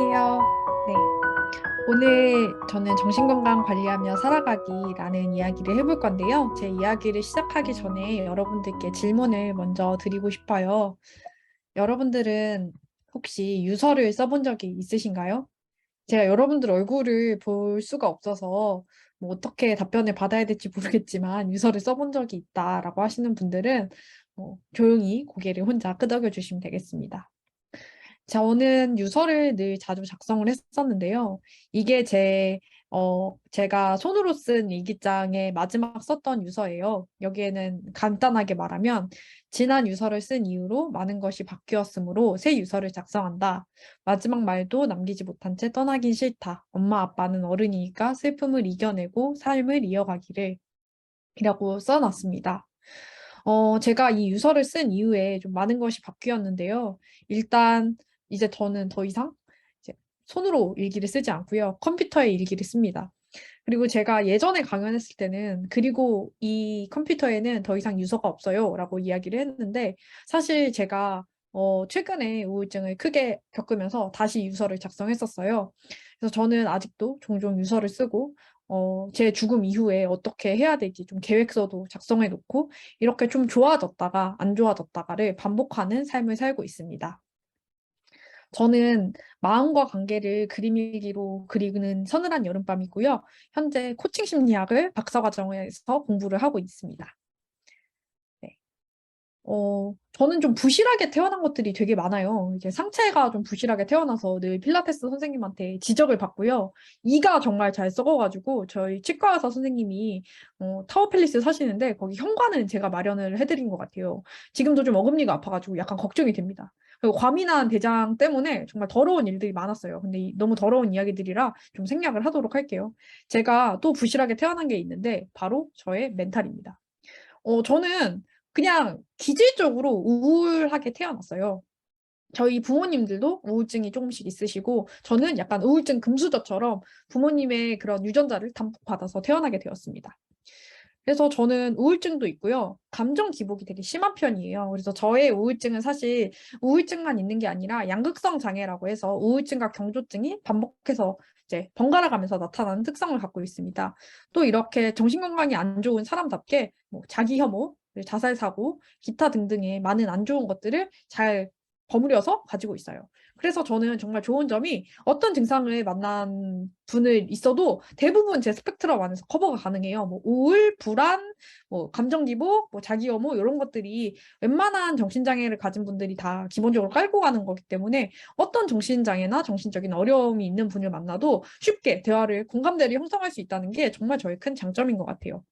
안녕하세요. 네. 오늘 저는 정신건강 관리하며 살아가기라는 이야기를 해볼 건데요. 제 이야기를 시작하기 전에 여러분들께 질문을 먼저 드리고 싶어요. 여러분들은 혹시 유서를 써본 적이 있으신가요? 제가 여러분들 얼굴을 볼 수가 없어서 뭐 어떻게 답변을 받아야 될지 모르겠지만 유서를 써본 적이 있다라고 하시는 분들은 조용히 고개를 혼자 끄덕여 주시면 되겠습니다. 저는 유서를 늘 자주 작성을 했었는데요. 이게 제가 손으로 쓴 일기장의 마지막 썼던 유서예요. 여기에는 간단하게 말하면, 지난 유서를 쓴 이후로 많은 것이 바뀌었으므로 새 유서를 작성한다. 마지막 말도 남기지 못한 채 떠나긴 싫다. 엄마, 아빠는 어른이니까 슬픔을 이겨내고 삶을 이어가기를. 이라고 써놨습니다. 제가 이 유서를 쓴 이후에 좀 많은 것이 바뀌었는데요. 일단 이제 저는 더 이상 이제 손으로 일기를 쓰지 않고요. 컴퓨터에 일기를 씁니다. 그리고 제가 예전에 강연했을 때는 그리고 이 컴퓨터에는 더 이상 유서가 없어요 라고 이야기를 했는데 사실 제가 최근에 우울증을 크게 겪으면서 다시 유서를 작성했었어요. 그래서 저는 아직도 종종 유서를 쓰고 제 죽음 이후에 어떻게 해야 될지 좀 계획서도 작성해 놓고 이렇게 좀 좋아졌다가 안 좋아졌다가를 반복하는 삶을 살고 있습니다. 저는 마음과 관계를 그림 일기로 그리는 서늘한 여름밤이고요. 현재 코칭 심리학을 박사과정에서 공부를 하고 있습니다. 네. 저는 좀 부실하게 태어난 것들이 되게 많아요. 이제 상체가 좀 부실하게 태어나서 늘 필라테스 선생님한테 지적을 받고요. 이가 정말 잘 썩어가지고 저희 치과 의사 선생님이 타워팰리스 사시는데 거기 현관은 제가 마련을 해드린 것 같아요. 지금도 좀 어금니가 아파가지고 약간 걱정이 됩니다. 그리고 과민한 대장 때문에 정말 더러운 일들이 많았어요. 근데 너무 더러운 이야기들이라 좀 생략을 하도록 할게요. 제가 또 부실하게 태어난 게 있는데 바로 저의 멘탈입니다. 저는 그냥 기질적으로 우울하게 태어났어요. 저희 부모님들도 우울증이 조금씩 있으시고, 저는 약간 우울증 금수저처럼 부모님의 그런 유전자를 담복받아서 태어나게 되었습니다. 그래서 저는 우울증도 있고요. 감정 기복이 되게 심한 편이에요. 그래서 저의 우울증은 사실 우울증만 있는 게 아니라 양극성 장애라고 해서 우울증과 경조증이 반복해서 이제 번갈아 가면서 나타나는 특성을 갖고 있습니다. 또 이렇게 정신건강이 안 좋은 사람답게 뭐 자기 혐오, 자살 사고, 기타 등등의 많은 안 좋은 것들을 잘 버무려서 가지고 있어요. 그래서 저는 정말 좋은 점이 어떤 증상을 만난 분을 있어도 대부분 제 스펙트럼 안에서 커버가 가능해요. 뭐 우울, 불안, 뭐 감정 기복, 뭐 자기 혐오 이런 것들이 웬만한 정신장애를 가진 분들이 다 기본적으로 깔고 가는 거기 때문에 어떤 정신장애나 정신적인 어려움이 있는 분을 만나도 쉽게 대화를 공감대를 형성할 수 있다는 게 정말 저의 큰 장점인 것 같아요.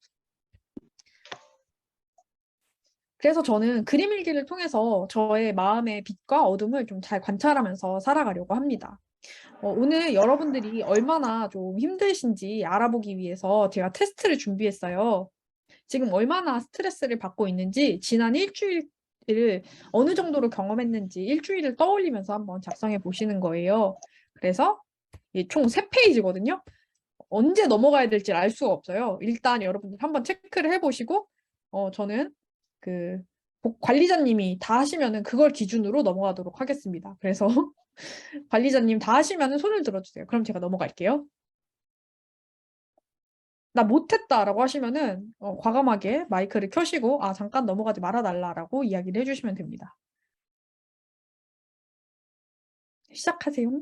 그래서 저는 그림 일기를 통해서 저의 마음의 빛과 어둠을 좀 잘 관찰하면서 살아가려고 합니다. 오늘 여러분들이 얼마나 좀 힘드신지 알아보기 위해서 제가 테스트를 준비했어요. 지금 얼마나 스트레스를 받고 있는지 지난 일주일을 어느 정도로 경험했는지 일주일을 떠올리면서 한번 작성해 보시는 거예요. 그래서 총 3페이지거든요. 언제 넘어가야 될지 알 수가 없어요. 일단 여러분들 한번 체크를 해보시고 저는 그 관리자님이 다 하시면은 그걸 기준으로 넘어가도록 하겠습니다. 그래서 관리자님 다 하시면은 손을 들어주세요. 그럼 제가 넘어갈게요. 나 못했다라고 하시면은 과감하게 마이크를 켜시고 아 잠깐 넘어가지 말아달라라고 이야기를 해주시면 됩니다. 시작하세요.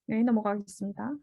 네, 넘어가겠습니다.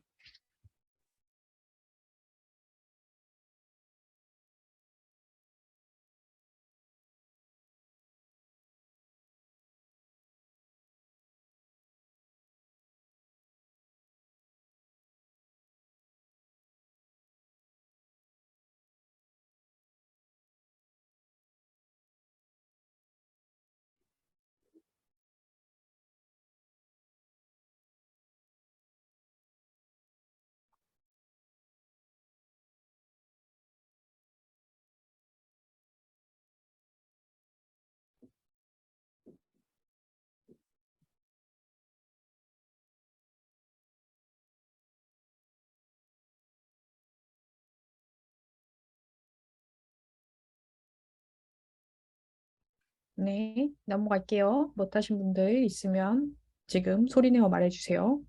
네, 넘어갈게요. 못하신 분들 있으면 지금 소리내어 말해주세요.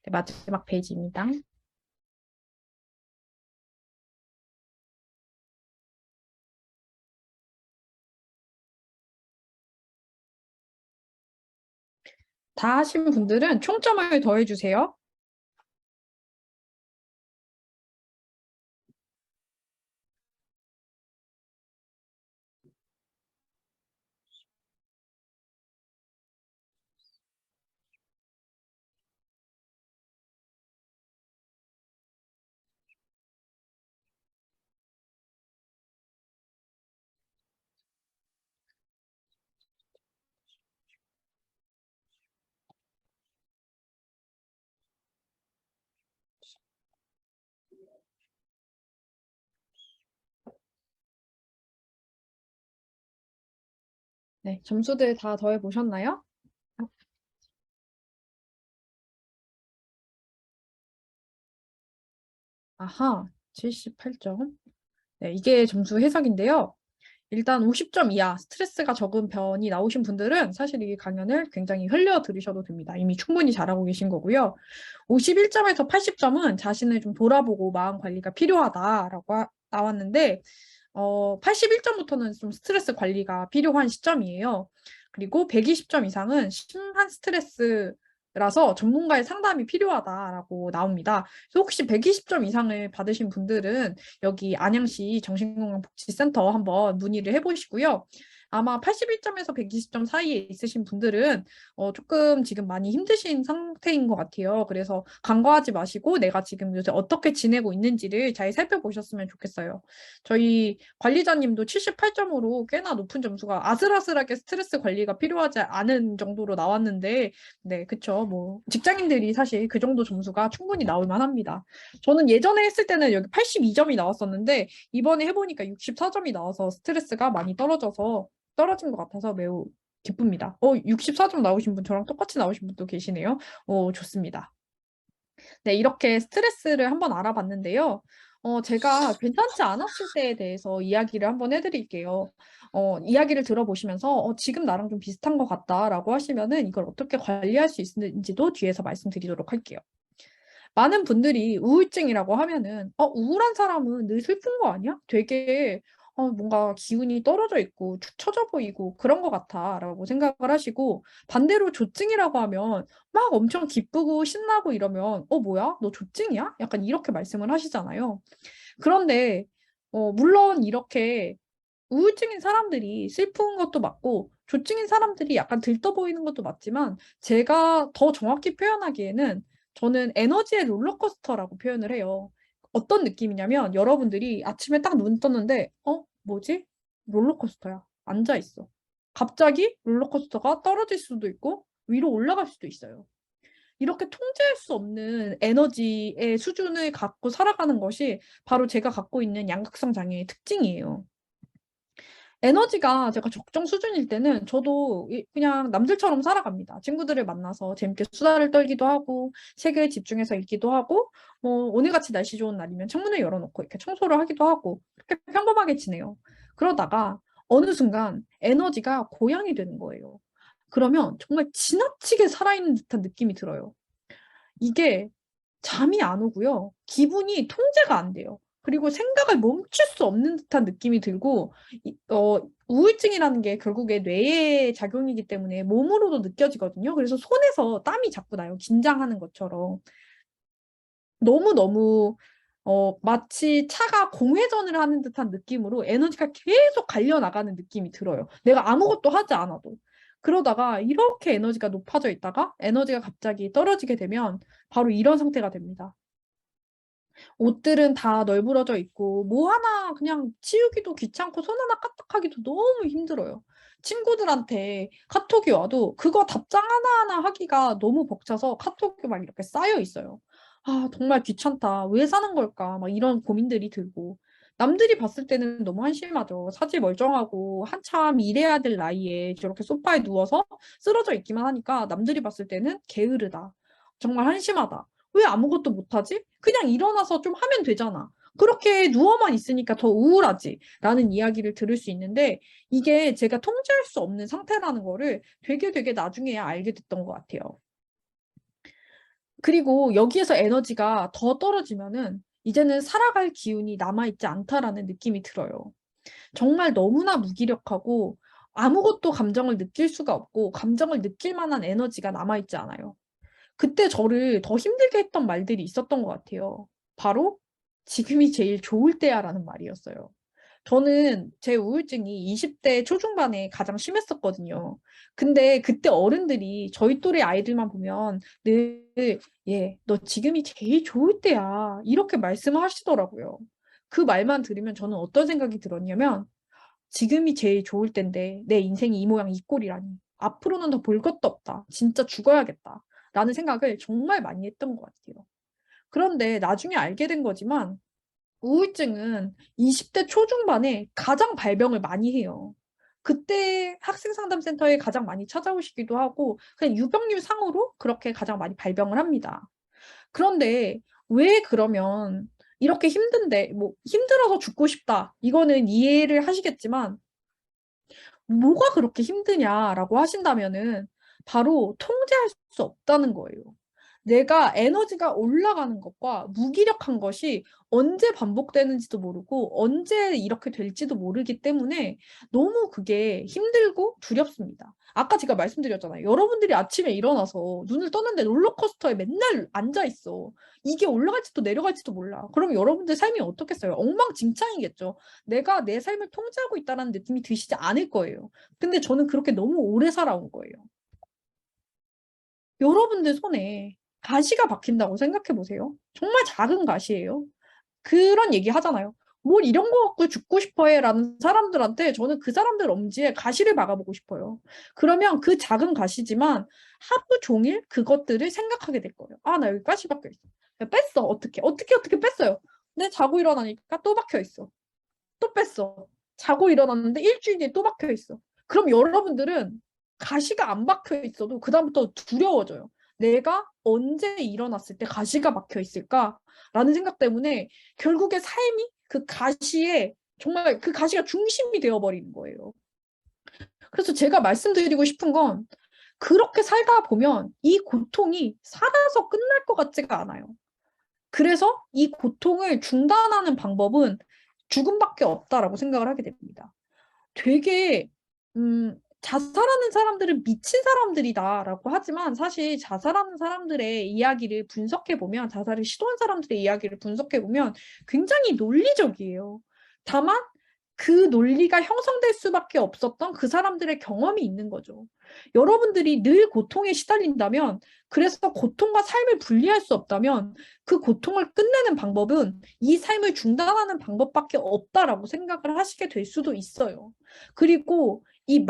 네, 마지막 페이지입니다. 다 하신 분들은 총점을 더해주세요. 네, 점수들 다 더해보셨나요? 아하, 78점. 네, 이게 점수 해석인데요. 일단 50점 이하 스트레스가 적은 편이 나오신 분들은 사실 이 강연을 굉장히 흘려 들으셔도 됩니다. 이미 충분히 잘하고 계신 거고요. 51점에서 80점은 자신을 좀 돌아보고 마음 관리가 필요하다라고 나왔는데 81점부터는 좀 스트레스 관리가 필요한 시점이에요. 그리고 120점 이상은 심한 스트레스라서 전문가의 상담이 필요하다라고 나옵니다. 그래서 혹시 120점 이상을 받으신 분들은 여기 안양시 정신건강복지센터 한번 문의를 해보시고요. 아마 81점에서 120점 사이에 있으신 분들은 조금 지금 많이 힘드신 상태인 것 같아요. 그래서 간과하지 마시고 내가 지금 요새 어떻게 지내고 있는지를 잘 살펴보셨으면 좋겠어요. 저희 관리자님도 78점으로 꽤나 높은 점수가 아슬아슬하게 스트레스 관리가 필요하지 않은 정도로 나왔는데, 네, 그쵸. 뭐, 직장인들이 사실 그 정도 점수가 충분히 나올 만합니다. 저는 예전에 했을 때는 여기 82점이 나왔었는데, 이번에 해보니까 64점이 나와서 스트레스가 많이 떨어진 것 같아서 매우 기쁩니다. 64점 나오신 분, 저랑 똑같이 나오신 분도 계시네요. 좋습니다. 네, 이렇게 스트레스를 한번 알아봤는데요. 제가 괜찮지 않았을 때에 대해서 이야기를 한번 해드릴게요. 이야기를 들어보시면서 지금 나랑 좀 비슷한 것 같다라고 하시면은 이걸 어떻게 관리할 수 있는지도 뒤에서 말씀드리도록 할게요. 많은 분들이 우울증이라고 하면은 우울한 사람은 늘 슬픈 거 아니야? 되게 뭔가 기운이 떨어져 있고 축 처져 보이고 그런 것 같아라고 생각을 하시고 반대로 조증이라고 하면 막 엄청 기쁘고 신나고 이러면 뭐야? 너 조증이야? 약간 이렇게 말씀을 하시잖아요. 그런데 물론 이렇게 우울증인 사람들이 슬픈 것도 맞고 조증인 사람들이 약간 들떠 보이는 것도 맞지만 제가 더 정확히 표현하기에는 저는 에너지의 롤러코스터라고 표현을 해요. 어떤 느낌이냐면 여러분들이 아침에 딱 눈 떴는데 뭐지? 롤러코스터야. 앉아 있어. 갑자기 롤러코스터가 떨어질 수도 있고 위로 올라갈 수도 있어요. 이렇게 통제할 수 없는 에너지의 수준을 갖고 살아가는 것이 바로 제가 갖고 있는 양극성 장애의 특징이에요. 에너지가 제가 적정 수준일 때는 저도 그냥 남들처럼 살아갑니다. 친구들을 만나서 재밌게 수다를 떨기도 하고, 책에 집중해서 읽기도 하고, 오늘같이 날씨 좋은 날이면 창문을 열어놓고 이렇게 청소를 하기도 하고, 그렇게 평범하게 지내요. 그러다가 어느 순간 에너지가 고양이 되는 거예요. 그러면 정말 지나치게 살아있는 듯한 느낌이 들어요. 이게 잠이 안 오고요. 기분이 통제가 안 돼요. 그리고 생각을 멈출 수 없는 듯한 느낌이 들고, 우울증이라는 게 결국에 뇌의 작용이기 때문에 몸으로도 느껴지거든요. 그래서 손에서 땀이 자꾸 나요. 긴장하는 것처럼. 너무너무, 마치 차가 공회전을 하는 듯한 느낌으로 에너지가 계속 갈려나가는 느낌이 들어요. 내가 아무것도 하지 않아도. 그러다가 이렇게 에너지가 높아져 있다가 에너지가 갑자기 떨어지게 되면 바로 이런 상태가 됩니다. 옷들은 다 널브러져 있고 뭐 하나 그냥 치우기도 귀찮고 손 하나 까딱하기도 너무 힘들어요. 친구들한테 카톡이 와도 그거 답장 하나하나 하기가 너무 벅차서 카톡이 막 이렇게 쌓여 있어요. 아, 정말 귀찮다. 왜 사는 걸까? 막 이런 고민들이 들고. 남들이 봤을 때는 너무 한심하죠. 사지 멀쩡하고 한참 일해야 될 나이에 저렇게 소파에 누워서 쓰러져 있기만 하니까 남들이 봤을 때는 게으르다. 정말 한심하다. 왜 아무것도 못하지? 그냥 일어나서 좀 하면 되잖아. 그렇게 누워만 있으니까 더 우울하지 라는 이야기를 들을 수 있는데 이게 제가 통제할 수 없는 상태라는 거를 되게 나중에야 알게 됐던 것 같아요. 그리고 여기에서 에너지가 더 떨어지면은 이제는 살아갈 기운이 남아있지 않다라는 느낌이 들어요. 정말 너무나 무기력하고 아무것도 감정을 느낄 수가 없고 감정을 느낄 만한 에너지가 남아있지 않아요. 그때 저를 더 힘들게 했던 말들이 있었던 것 같아요. 바로 지금이 제일 좋을 때야라는 말이었어요. 저는 제 우울증이 20대 초중반에 가장 심했었거든요. 근데 그때 어른들이 저희 또래 아이들만 보면 늘, 예, 너 지금이 제일 좋을 때야. 이렇게 말씀을 하시더라고요. 그 말만 들으면 저는 어떤 생각이 들었냐면, 지금이 제일 좋을 때인데 내 인생이 이 모양 이 꼴이라니. 앞으로는 더 볼 것도 없다. 진짜 죽어야겠다. 라는 생각을 정말 많이 했던 것 같아요. 그런데 나중에 알게 된 거지만 우울증은 20대 초중반에 가장 발병을 많이 해요. 그때 학생상담센터에 가장 많이 찾아오시기도 하고 그냥 유병률 상으로 그렇게 가장 많이 발병을 합니다. 그런데 왜 그러면 이렇게 힘든데 뭐 힘들어서 죽고 싶다. 이거는 이해를 하시겠지만 뭐가 그렇게 힘드냐라고 하신다면은 바로 통제할 수 없다는 거예요. 내가 에너지가 올라가는 것과 무기력한 것이 언제 반복되는지도 모르고 언제 이렇게 될지도 모르기 때문에 너무 그게 힘들고 두렵습니다. 아까 제가 말씀드렸잖아요. 여러분들이 아침에 일어나서 눈을 떴는데 롤러코스터에 맨날 앉아 있어. 이게 올라갈지도 내려갈지도 몰라. 그럼 여러분들 삶이 어떻겠어요? 엉망진창이겠죠. 내가 내 삶을 통제하고 있다는 느낌이 드시지 않을 거예요. 근데 저는 그렇게 너무 오래 살아온 거예요. 여러분들 손에 가시가 박힌다고 생각해 보세요. 정말 작은 가시예요. 그런 얘기 하잖아요. 뭘 이런 거 갖고 죽고 싶어 해 라는 사람들한테 저는 그 사람들 엄지에 가시를 박아보고 싶어요. 그러면 그 작은 가시지만 하루 종일 그것들을 생각하게 될 거예요. 아, 나 여기 가시 박혀 있어. 뺐어. 어떻게 뺐어요. 근데 자고 일어나니까 또 박혀 있어. 또 뺐어. 자고 일어났는데 일주일 뒤에 또 박혀 있어. 그럼 여러분들은 가시가 안 박혀 있어도 그다음부터 두려워져요. 내가 언제 일어났을 때 가시가 박혀 있을까라는 생각 때문에 결국에 삶이 그 가시에 정말 그 가시가 중심이 되어버리는 거예요. 그래서 제가 말씀드리고 싶은 건 그렇게 살다 보면 이 고통이 살아서 끝날 것 같지가 않아요. 그래서 이 고통을 중단하는 방법은 죽음밖에 없다라고 생각을 하게 됩니다. 되게 자살하는 사람들은 미친 사람들이다라고 하지만 사실 자살하는 사람들의 이야기를 분석해 보면 자살을 시도한 사람들의 이야기를 분석해 보면 굉장히 논리적이에요. 다만 그 논리가 형성될 수밖에 없었던 그 사람들의 경험이 있는 거죠. 여러분들이 늘 고통에 시달린다면, 그래서 고통과 삶을 분리할 수 없다면 그 고통을 끝내는 방법은 이 삶을 중단하는 방법밖에 없다라고 생각을 하시게 될 수도 있어요. 그리고 이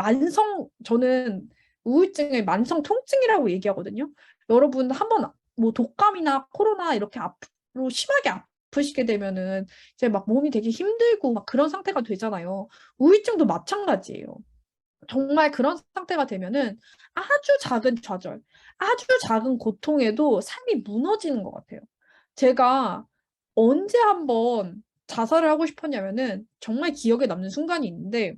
저는 우울증을 만성 통증이라고 얘기하거든요. 여러분 한번 뭐 독감이나 코로나 이렇게 앞으로 심하게 아프시게 되면은 이제 막 몸이 되게 힘들고 막 그런 상태가 되잖아요. 우울증도 마찬가지예요. 정말 그런 상태가 되면은 아주 작은 좌절, 아주 작은 고통에도 삶이 무너지는 것 같아요. 제가 언제 한번 자살을 하고 싶었냐면은 정말 기억에 남는 순간이 있는데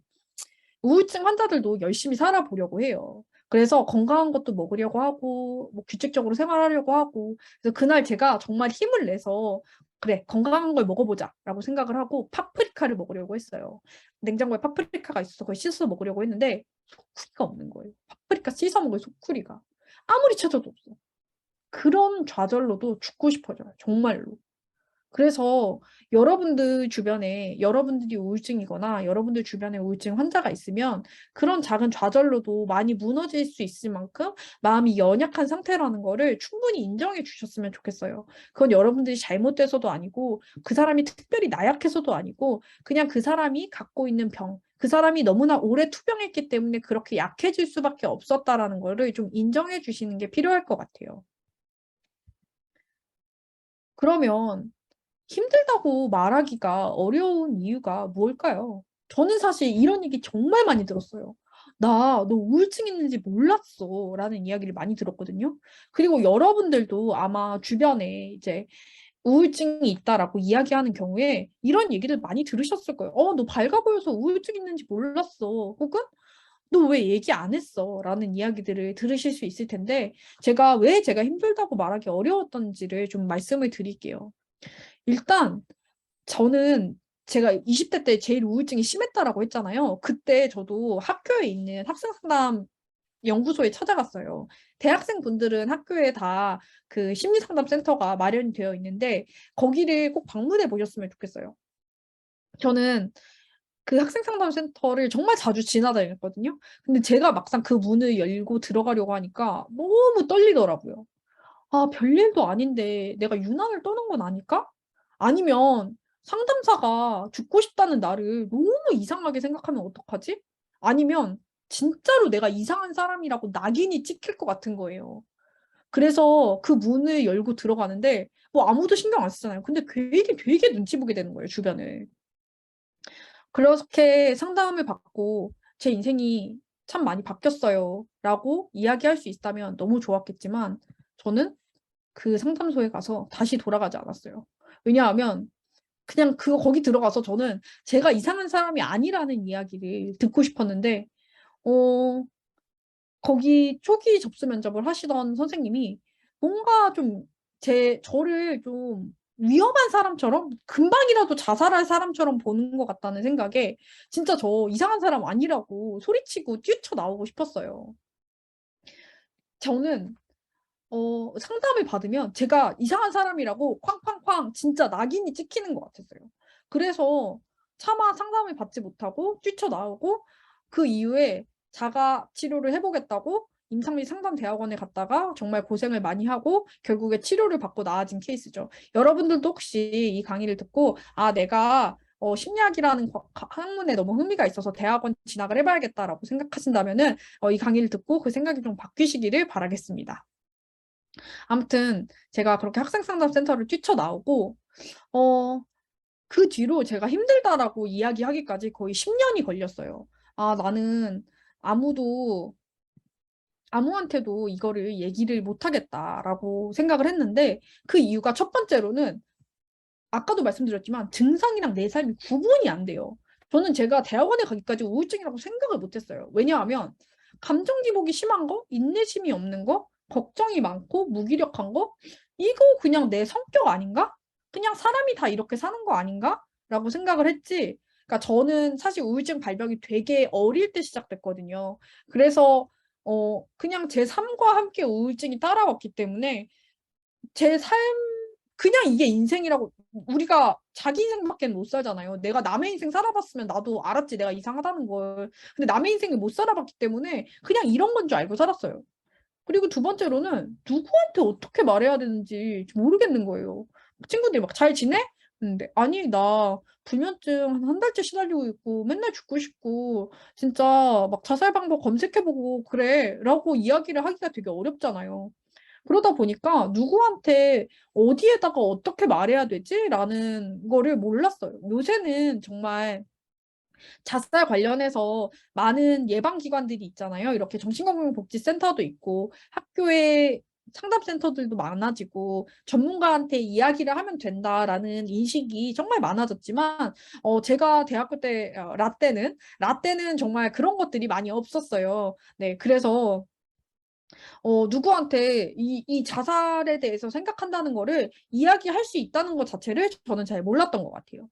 우울증 환자들도 열심히 살아보려고 해요. 그래서 건강한 것도 먹으려고 하고, 뭐 규칙적으로 생활하려고 하고, 그래서 그날 제가 정말 힘을 내서, 그래, 건강한 걸 먹어보자라고 생각을 하고, 파프리카를 먹으려고 했어요. 냉장고에 파프리카가 있어서 그걸 씻어서 먹으려고 했는데, 소쿠리가 없는 거예요. 파프리카 씻어 먹을 소쿠리가. 아무리 찾아도 없어. 그런 좌절로도 죽고 싶어져요. 정말로. 그래서 여러분들 주변에 여러분들이 우울증이거나 여러분들 주변에 우울증 환자가 있으면 그런 작은 좌절로도 많이 무너질 수 있을 만큼 마음이 연약한 상태라는 거를 충분히 인정해 주셨으면 좋겠어요. 그건 여러분들이 잘못돼서도 아니고 그 사람이 특별히 나약해서도 아니고 그냥 그 사람이 갖고 있는 병, 그 사람이 너무나 오래 투병했기 때문에 그렇게 약해질 수밖에 없었다라는 거를 좀 인정해 주시는 게 필요할 것 같아요. 그러면 힘들다고 말하기가 어려운 이유가 뭘까요? 저는 사실 이런 얘기 정말 많이 들었어요. 너 우울증 있는지 몰랐어. 라는 이야기를 많이 들었거든요. 그리고 여러분들도 아마 주변에 이제 우울증이 있다라고 이야기하는 경우에 이런 얘기를 많이 들으셨을 거예요. 너 밝아 보여서 우울증 있는지 몰랐어. 혹은 너 왜 얘기 안 했어? 라는 이야기들을 들으실 수 있을 텐데 제가 힘들다고 말하기 어려웠던지를 좀 말씀을 드릴게요. 일단 저는 제가 20대 때 제일 우울증이 심했다라고 했잖아요. 그때 저도 학교에 있는 학생 상담 연구소에 찾아갔어요. 대학생 분들은 학교에 다 그 심리 상담 센터가 마련이 되어 있는데 거기를 꼭 방문해 보셨으면 좋겠어요. 저는 그 학생 상담 센터를 정말 자주 지나다녔거든요. 근데 제가 막상 그 문을 열고 들어가려고 하니까 너무 떨리더라고요. 아, 별일도 아닌데 내가 유난을 떠는 건 아닐까? 아니면 상담사가 죽고 싶다는 나를 너무 이상하게 생각하면 어떡하지? 아니면 진짜로 내가 이상한 사람이라고 낙인이 찍힐 것 같은 거예요. 그래서 그 문을 열고 들어가는데 뭐 아무도 신경 안 쓰잖아요. 근데 되게 눈치 보게 되는 거예요, 주변을. 그렇게 상담을 받고 제 인생이 참 많이 바뀌었어요. 라고 이야기할 수 있다면 너무 좋았겠지만 저는 그 상담소에 가서 다시 돌아가지 않았어요. 왜냐하면 그냥 거기 들어가서 저는 제가 이상한 사람이 아니라는 이야기를 듣고 싶었는데, 어, 거기 초기 접수 면접을 하시던 선생님이 뭔가 좀 저를 좀 위험한 사람처럼 금방이라도 자살할 사람처럼 보는 것 같다는 생각에 진짜 저 이상한 사람 아니라고 소리치고 뛰쳐나오고 싶었어요. 저는 상담을 받으면 제가 이상한 사람이라고 쾅쾅쾅 진짜 낙인이 찍히는 것 같았어요. 그래서 차마 상담을 받지 못하고 뛰쳐나오고 그 이후에 자가 치료를 해보겠다고 임상미 상담대학원에 갔다가 정말 고생을 많이 하고 결국에 치료를 받고 나아진 케이스죠. 여러분들도 혹시 이 강의를 듣고 내가 심리학이라는 학문에 너무 흥미가 있어서 대학원 진학을 해봐야겠다라고 생각하신다면은 이 강의를 듣고 그 생각이 좀 바뀌시기를 바라겠습니다. 아무튼 제가 그렇게 학생상담센터를 뛰쳐나오고 어, 그 뒤로 제가 힘들다라고 이야기하기까지 거의 10년이 걸렸어요. 나는 아무도 아무한테도 이거를 얘기를 못하겠다라고 생각을 했는데 그 이유가 첫 번째로는 아까도 말씀드렸지만 증상이랑 내 삶이 구분이 안 돼요. 저는 제가 대학원에 가기까지 우울증이라고 생각을 못했어요. 왜냐하면 감정 기복이 심한 거, 인내심이 없는 거, 걱정이 많고 무기력한 거, 이거 그냥 내 성격 아닌가? 그냥 사람이 다 이렇게 사는 거 아닌가? 라고 생각을 했지. 그러니까 저는 사실 우울증 발병이 되게 어릴 때 시작됐거든요. 그래서 그냥 제 삶과 함께 우울증이 따라왔기 때문에 제 삶, 그냥 이게 인생이라고, 우리가 자기 인생밖에 못 살잖아요. 내가 남의 인생 살아봤으면 나도 알았지, 내가 이상하다는 걸. 근데 남의 인생을 못 살아봤기 때문에 그냥 이런 건 줄 알고 살았어요. 그리고 두 번째로는 누구한테 어떻게 말해야 되는지 모르겠는 거예요. 친구들이 막 잘 지내? 근데 아니, 나 불면증 한 달째 시달리고 있고 맨날 죽고 싶고 진짜 막 자살 방법 검색해보고 그래 라고 이야기를 하기가 되게 어렵잖아요. 그러다 보니까 누구한테 어디에다가 어떻게 말해야 되지? 라는 거를 몰랐어요. 요새는 정말 자살 관련해서 많은 예방기관들이 있잖아요. 이렇게 정신건강복지센터도 있고 학교에 상담센터들도 많아지고 전문가한테 이야기를 하면 된다라는 인식이 정말 많아졌지만 제가 대학교 때 라떼는 정말 그런 것들이 많이 없었어요. 네, 그래서 누구한테 이 자살에 대해서 생각한다는 거를 이야기할 수 있다는 것 자체를 저는 잘 몰랐던 것 같아요.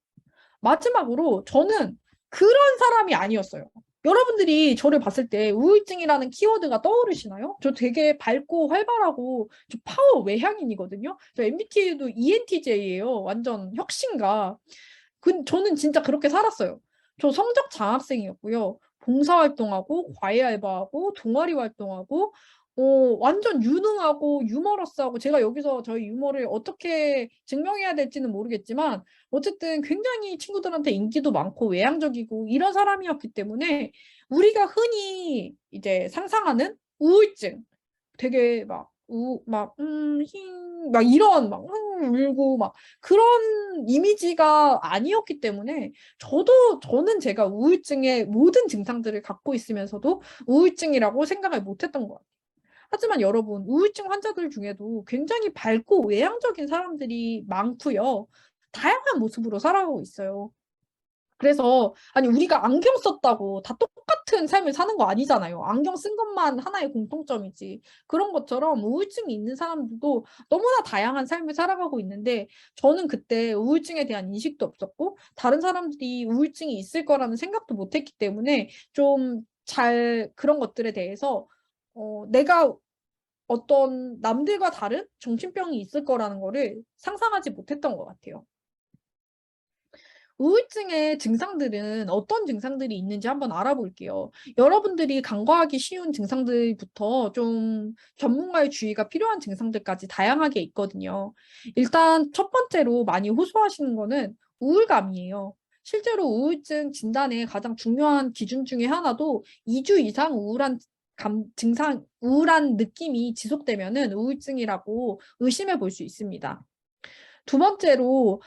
마지막으로 저는 그런 사람이 아니었어요. 여러분들이 저를 봤을 때 우울증이라는 키워드가 떠오르시나요? 저 되게 밝고 활발하고 저 파워 외향인이거든요. 저 MBTI도 ENTJ예요. 완전 혁신가. 저는 진짜 그렇게 살았어요. 저 성적 장학생이었고요. 봉사활동하고 과외 알바하고 동아리 활동하고 완전 유능하고 유머러스하고 제가 여기서 저희 유머를 어떻게 증명해야 될지는 모르겠지만 어쨌든 굉장히 친구들한테 인기도 많고 외향적이고 이런 사람이었기 때문에 우리가 흔히 이제 상상하는 우울증 되게 막 이런 울고 막 그런 이미지가 아니었기 때문에 저는 제가 우울증의 모든 증상들을 갖고 있으면서도 우울증이라고 생각을 못 했던 것 같아요. 하지만 여러분, 우울증 환자들 중에도 굉장히 밝고 외향적인 사람들이 많고요. 다양한 모습으로 살아가고 있어요. 그래서 아니 우리가 안경 썼다고 다 똑같은 삶을 사는 거 아니잖아요. 안경 쓴 것만 하나의 공통점이지. 그런 것처럼 우울증이 있는 사람들도 너무나 다양한 삶을 살아가고 있는데 저는 그때 우울증에 대한 인식도 없었고 다른 사람들이 우울증이 있을 거라는 생각도 못 했기 때문에 좀 잘 그런 것들에 대해서 내가 어떤 남들과 다른 정신병이 있을 거라는 거를 상상하지 못했던 것 같아요. 우울증의 증상들은 어떤 증상들이 있는지 한번 알아볼게요. 여러분들이 간과하기 쉬운 증상들부터 좀 전문가의 주의가 필요한 증상들까지 다양하게 있거든요. 일단 첫 번째로 많이 호소하시는 거는 우울감이에요. 실제로 우울증 진단의 가장 중요한 기준 중에 하나도 2주 이상 우울한 느낌이 지속되면은 우울증이라고 의심해 볼 수 있습니다. 두 번째로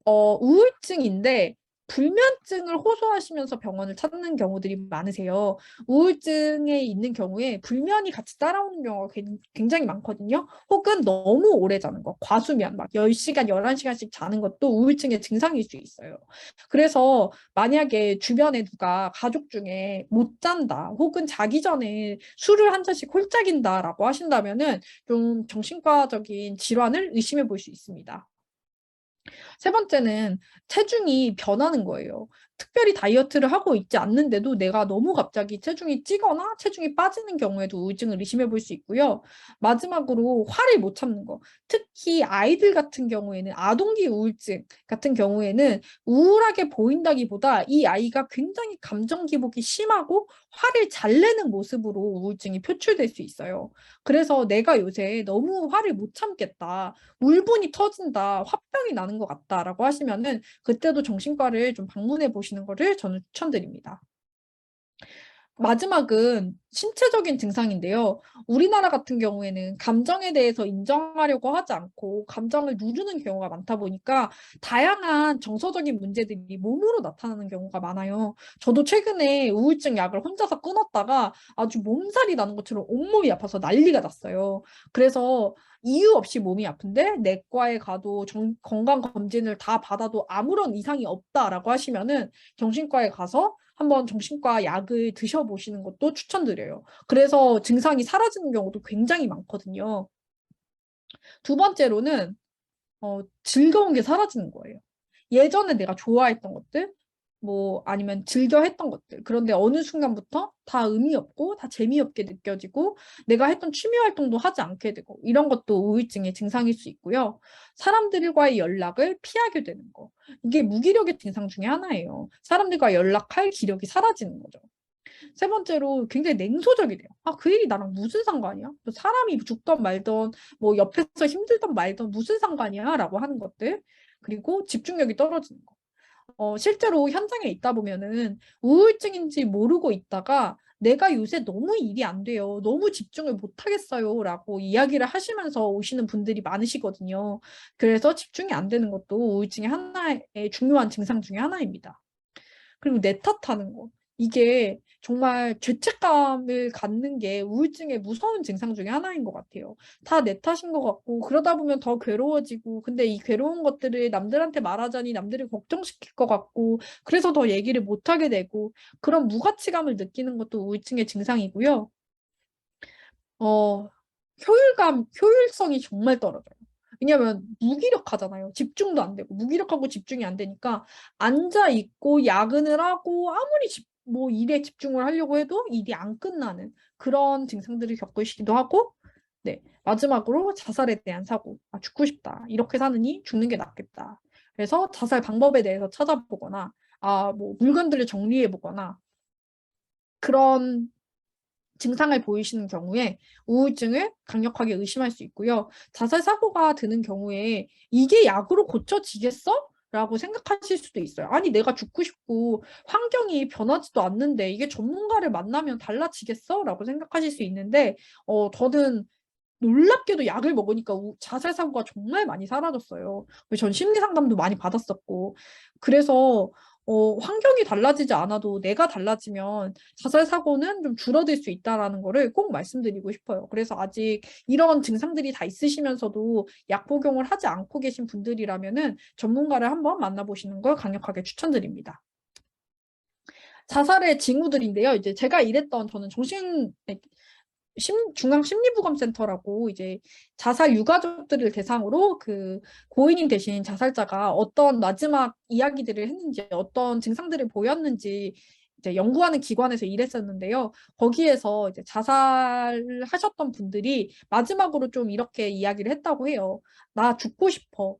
우울증인데 불면증을 호소하시면서 병원을 찾는 경우들이 많으세요. 우울증에 있는 경우에 불면이 같이 따라오는 경우가 굉장히 많거든요. 혹은 너무 오래 자는 거, 과수면, 막 10시간, 11시간씩 자는 것도 우울증의 증상일 수 있어요. 그래서 만약에 주변에 누가 가족 중에 못 잔다, 혹은 자기 전에 술을 한 잔씩 홀짝인다라고 하신다면은 좀 정신과적인 질환을 의심해 볼 수 있습니다. 세 번째는 체중이 변하는 거예요. 특별히 다이어트를 하고 있지 않는데도 내가 너무 갑자기 체중이 찌거나 체중이 빠지는 경우에도 우울증을 의심해 볼 수 있고요. 마지막으로 화를 못 참는 거. 특히 아이들 같은 경우에는 아동기 우울증 같은 경우에는 우울하게 보인다기보다 이 아이가 굉장히 감정 기복이 심하고 화를 잘 내는 모습으로 우울증이 표출될 수 있어요. 그래서 내가 요새 너무 화를 못 참겠다. 울분이 터진다, 화병이 나는 것 같다라고 하시면은 그때도 정신과를 좀 방문해 보시는 거를 저는 추천드립니다. 마지막은 신체적인 증상인데요. 우리나라 같은 경우에는 감정에 대해서 인정하려고 하지 않고 감정을 누르는 경우가 많다 보니까 다양한 정서적인 문제들이 몸으로 나타나는 경우가 많아요. 저도 최근에 우울증 약을 혼자서 끊었다가 아주 몸살이 나는 것처럼 온몸이 아파서 난리가 났어요. 그래서 이유 없이 몸이 아픈데 내과에 가도 건강검진을 다 받아도 아무런 이상이 없다라고 하시면은 정신과에 가서 한번 정신과 약을 드셔보시는 것도 추천드려요. 그래서 증상이 사라지는 경우도 굉장히 많거든요. 두 번째로는 즐거운 게 사라지는 거예요. 예전에 내가 좋아했던 것들, 뭐 아니면 즐겨 했던 것들. 그런데 어느 순간부터 다 의미 없고 다 재미없게 느껴지고 내가 했던 취미 활동도 하지 않게 되고 이런 것도 우울증의 증상일 수 있고요. 사람들과의 연락을 피하게 되는 거. 이게 무기력의 증상 중에 하나예요. 사람들과 연락할 기력이 사라지는 거죠. 세 번째로 굉장히 냉소적이 돼요. 아, 그 일이 나랑 무슨 상관이야? 뭐 사람이 죽던 말던 뭐 옆에서 힘들던 말던 무슨 상관이야? 라고 하는 것들. 그리고 집중력이 떨어지는 거. 실제로 현장에 있다 보면은 우울증인지 모르고 있다가 내가 요새 너무 일이 안 돼요. 너무 집중을 못 하겠어요. 라고 이야기를 하시면서 오시는 분들이 많으시거든요. 그래서 집중이 안 되는 것도 우울증의 하나의 중요한 증상 중에 하나입니다. 그리고 내 탓하는 거. 이게 정말 죄책감을 갖는 게 우울증의 무서운 증상 중에 하나인 것 같아요. 다 내 탓인 것 같고, 그러다 보면 더 괴로워지고, 근데 이 괴로운 것들을 남들한테 말하자니 남들을 걱정시킬 것 같고, 그래서 더 얘기를 못하게 되고, 그런 무가치감을 느끼는 것도 우울증의 증상이고요. 어, 효율성이 정말 떨어져요. 왜냐면 무기력하잖아요. 집중도 안 되고 무기력하고 집중이 안 되니까 앉아 있고 야근을 하고 아무리 뭐 일에 집중을 하려고 해도 일이 안 끝나는 그런 증상들을 겪으시기도 하고, 네, 마지막으로 자살에 대한 사고. 아, 죽고 싶다. 이렇게 사느니 죽는 게 낫겠다. 그래서 자살 방법에 대해서 찾아보거나 뭐 물건들을 정리해 보거나 그런 증상을 보이시는 경우에 우울증을 강력하게 의심할 수 있고요. 자살 사고가 드는 경우에 이게 약으로 고쳐지겠어? 라고 생각하실 수도 있어요. 아니, 내가 죽고 싶고 환경이 변하지도 않는데 이게 전문가를 만나면 달라지겠어? 라고 생각하실 수 있는데, 저는 놀랍게도 약을 먹으니까 자살 사고가 정말 많이 사라졌어요. 전 심리 상담도 많이 받았었고. 그래서 환경이 달라지지 않아도 내가 달라지면 자살 사고는 좀 줄어들 수 있다라는 거를 꼭 말씀드리고 싶어요. 그래서 아직 이런 증상들이 다 있으시면서도 약 복용을 하지 않고 계신 분들이라면은 전문가를 한번 만나보시는 걸 강력하게 추천드립니다. 자살의 징후들인데요. 이제 제가 일했던 저는 중앙심리부검센터라고 이제 자살 유가족들을 대상으로 그 고인이 되신 자살자가 어떤 마지막 이야기들을 했는지 어떤 증상들을 보였는지 이제 연구하는 기관에서 일했었는데요. 거기에서 이제 자살하셨던 분들이 마지막으로 좀 이렇게 이야기를 했다고 해요. 나 죽고 싶어.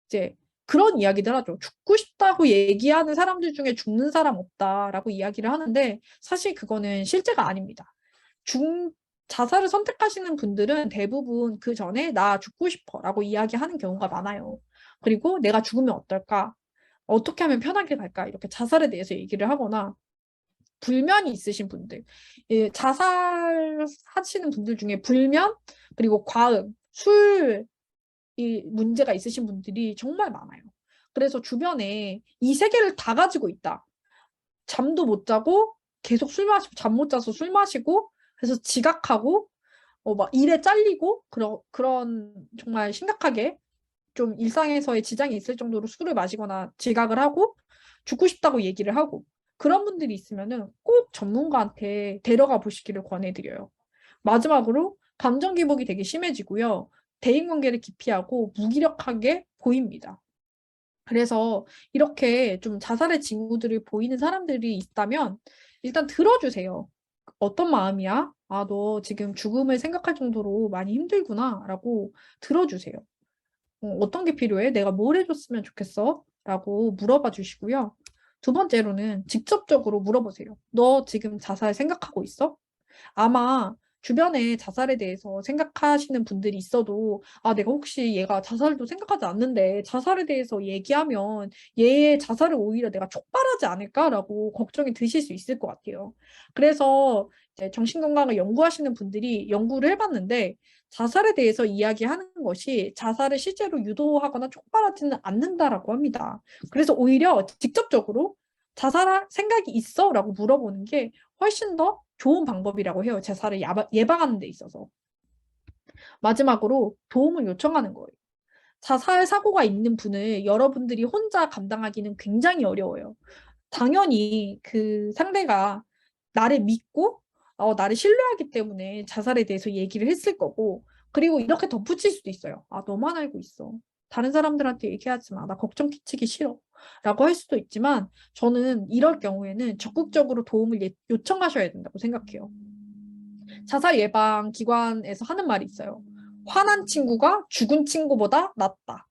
이제 그런 이야기들 하죠. 죽고 싶다고 얘기하는 사람들 중에 죽는 사람 없다라고 이야기를 하는데 사실 그거는 실제가 아닙니다. 중 자살을 선택하시는 분들은 대부분 그 전에 나 죽고 싶어라고 이야기하는 경우가 많아요. 그리고 내가 죽으면 어떨까? 어떻게 하면 편하게 갈까? 이렇게 자살에 대해서 얘기를 하거나 불면이 있으신 분들, 예, 자살하시는 분들 중에 불면 그리고 과음, 술 이 문제가 있으신 분들이 정말 많아요. 그래서 주변에 이 세 개를 다 가지고 있다. 잠도 못 자고 계속 술 마시고 잠 못 자서 술 마시고 그래서 지각하고 막 일에 잘리고 그런 정말 심각하게 좀 일상에서의 지장이 있을 정도로 술을 마시거나 지각을 하고 죽고 싶다고 얘기를 하고 그런 분들이 있으면은 꼭 전문가한테 데려가 보시기를 권해드려요. 마지막으로 감정 기복이 되게 심해지고요. 대인관계를 기피하고 무기력하게 보입니다. 그래서 이렇게 좀 자살의 징후들을 보이는 사람들이 있다면 일단 들어주세요. 어떤 마음이야? 아, 너 지금 죽음을 생각할 정도로 많이 힘들구나. 라고 들어주세요. 어떤 게 필요해? 내가 뭘 해줬으면 좋겠어? 라고 물어봐 주시고요. 두 번째로는 직접적으로 물어보세요. 너 지금 자살 생각하고 있어? 아마 주변에 자살에 대해서 생각하시는 분들이 있어도 아, 내가 혹시 얘가 자살도 생각하지 않는데 자살에 대해서 얘기하면 얘의 자살을 오히려 내가 촉발하지 않을까라고 걱정이 드실 수 있을 것 같아요. 그래서 이제 정신건강을 연구하시는 분들이 연구를 해봤는데 자살에 대해서 이야기하는 것이 자살을 실제로 유도하거나 촉발하지는 않는다라고 합니다. 그래서 오히려 직접적으로 자살할 생각이 있어? 라고 물어보는 게 훨씬 더 좋은 방법이라고 해요. 자살을 예방하는 데 있어서. 마지막으로 도움을 요청하는 거예요. 자살 사고가 있는 분을 여러분들이 혼자 감당하기는 굉장히 어려워요. 당연히 그 상대가 나를 믿고 나를 신뢰하기 때문에 자살에 대해서 얘기를 했을 거고 그리고 이렇게 덧붙일 수도 있어요. 아, 너만 알고 있어. 다른 사람들한테 얘기하지 마. 나 걱정 끼치기 싫어. 라고 할 수도 있지만 저는 이럴 경우에는 적극적으로 도움을 요청하셔야 된다고 생각해요. 자살 예방 기관에서 하는 말이 있어요. 화난 친구가 죽은 친구보다 낫다.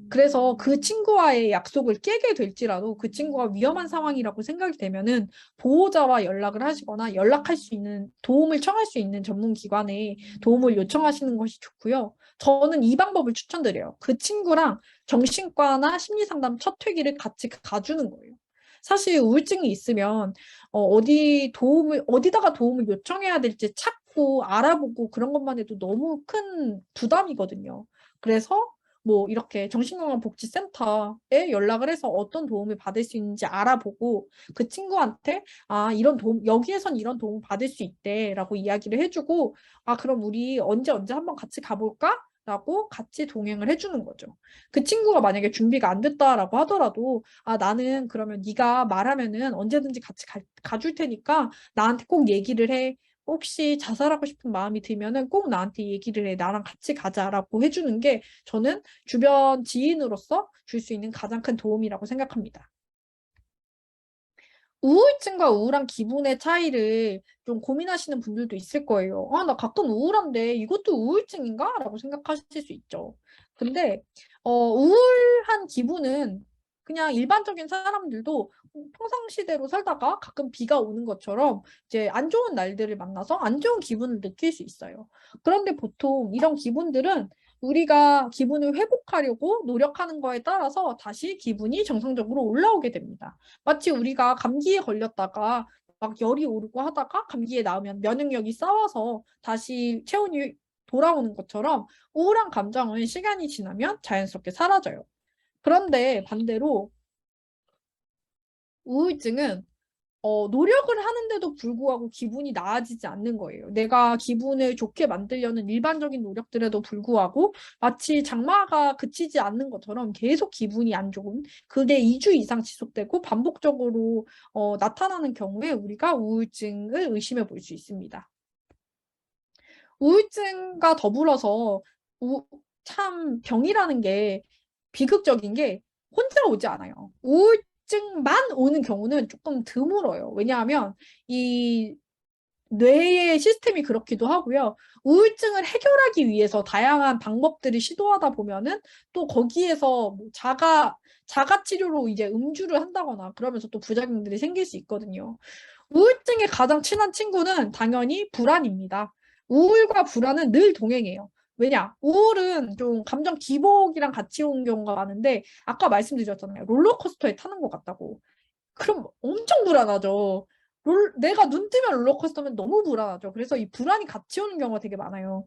그래서 그 친구와의 약속을 깨게 될지라도 그 친구가 위험한 상황이라고 생각이 되면은 보호자와 연락을 하시거나 연락할 수 있는 도움을 청할 수 있는 전문 기관에 도움을 요청하시는 것이 좋고요. 저는 이 방법을 추천드려요. 그 친구랑 정신과나 심리상담 첫 회기를 같이 가주는 거예요. 사실 우울증이 있으면 어디다가 도움을 요청해야 될지 찾고 알아보고 그런 것만 해도 너무 큰 부담이거든요. 그래서 뭐 이렇게 정신건강복지센터에 연락을 해서 어떤 도움을 받을 수 있는지 알아보고 그 친구한테 아, 이런 도움, 여기에선 이런 도움 받을 수 있대라고 이야기를 해주고 아, 그럼 우리 언제 한번 같이 가볼까? 라고 같이 동행을 해주는 거죠. 그 친구가 만약에 준비가 안 됐다라고 하더라도 아, 나는 그러면 네가 말하면은 언제든지 같이 가줄 테니까 나한테 꼭 얘기를 해. 혹시 자살하고 싶은 마음이 들면은 꼭 나한테 얘기를 해. 나랑 같이 가자라고 해주는 게 저는 주변 지인으로서 줄 수 있는 가장 큰 도움이라고 생각합니다. 우울증과 우울한 기분의 차이를 좀 고민하시는 분들도 있을 거예요. 아, 나 가끔 우울한데 이것도 우울증인가? 라고 생각하실 수 있죠. 근데, 우울한 기분은 그냥 일반적인 사람들도 평상시대로 살다가 가끔 비가 오는 것처럼 이제 안 좋은 날들을 만나서 안 좋은 기분을 느낄 수 있어요. 그런데 보통 이런 기분들은 우리가 기분을 회복하려고 노력하는 거에 따라서 다시 기분이 정상적으로 올라오게 됩니다. 마치 우리가 감기에 걸렸다가 막 열이 오르고 하다가 감기에 나으면 면역력이 쌓여서 다시 체온이 돌아오는 것처럼 우울한 감정은 시간이 지나면 자연스럽게 사라져요. 그런데 반대로 우울증은 노력을 하는데도 불구하고 기분이 나아지지 않는 거예요. 내가 기분을 좋게 만들려는 일반적인 노력들에도 불구하고 마치 장마가 그치지 않는 것처럼 계속 기분이 안 좋은 그게 2주 이상 지속되고 반복적으로 나타나는 경우에 우리가 우울증을 의심해 볼 수 있습니다. 우울증과 더불어서 참 병이라는 게 비극적인 게 혼자 오지 않아요. 우울증만 오는 경우는 조금 드물어요. 왜냐하면 이 뇌의 시스템이 그렇기도 하고요. 우울증을 해결하기 위해서 다양한 방법들을 시도하다 보면은 또 거기에서 뭐 자가 치료로 이제 음주를 한다거나 그러면서 또 부작용들이 생길 수 있거든요. 우울증의 가장 친한 친구는 당연히 불안입니다. 우울과 불안은 늘 동행해요. 왜냐? 우울은 좀 감정 기복이랑 같이 오는 경우가 많은데 아까 말씀드렸잖아요. 롤러코스터에 타는 것 같다고. 그럼 엄청 불안하죠. 내가 눈 뜨면 롤러코스터면 너무 불안하죠. 그래서 이 불안이 같이 오는 경우가 되게 많아요.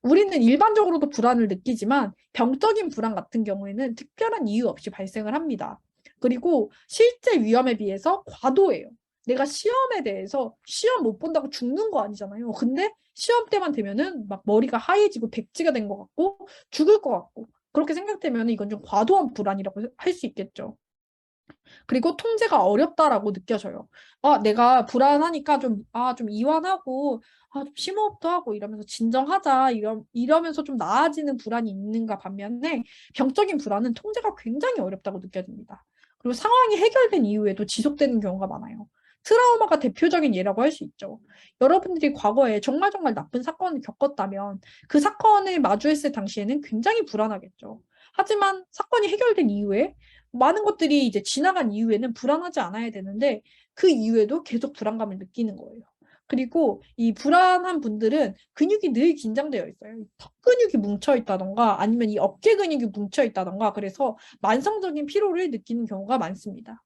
우리는 일반적으로도 불안을 느끼지만 병적인 불안 같은 경우에는 특별한 이유 없이 발생을 합니다. 그리고 실제 위험에 비해서 과도해요. 내가 시험에 대해서 시험 못 본다고 죽는 거 아니잖아요. 근데 시험 때만 되면은 막 머리가 하얘지고 백지가 된 것 같고 죽을 것 같고 그렇게 생각되면 이건 좀 과도한 불안이라고 할 수 있겠죠. 그리고 통제가 어렵다라고 느껴져요. 내가 불안하니까 좀 이완하고, 좀 심호흡도 하고 이러면서 진정하자, 이러면서 좀 나아지는 불안이 있는가 반면에 병적인 불안은 통제가 굉장히 어렵다고 느껴집니다. 그리고 상황이 해결된 이후에도 지속되는 경우가 많아요. 트라우마가 대표적인 예라고 할 수 있죠. 여러분들이 과거에 정말 정말 나쁜 사건을 겪었다면 그 사건을 마주했을 당시에는 굉장히 불안하겠죠. 하지만 사건이 해결된 이후에 많은 것들이 이제 지나간 이후에는 불안하지 않아야 되는데 그 이후에도 계속 불안감을 느끼는 거예요. 그리고 이 불안한 분들은 근육이 늘 긴장되어 있어요. 턱 근육이 뭉쳐 있다던가 아니면 이 어깨 근육이 뭉쳐 있다던가 그래서 만성적인 피로를 느끼는 경우가 많습니다.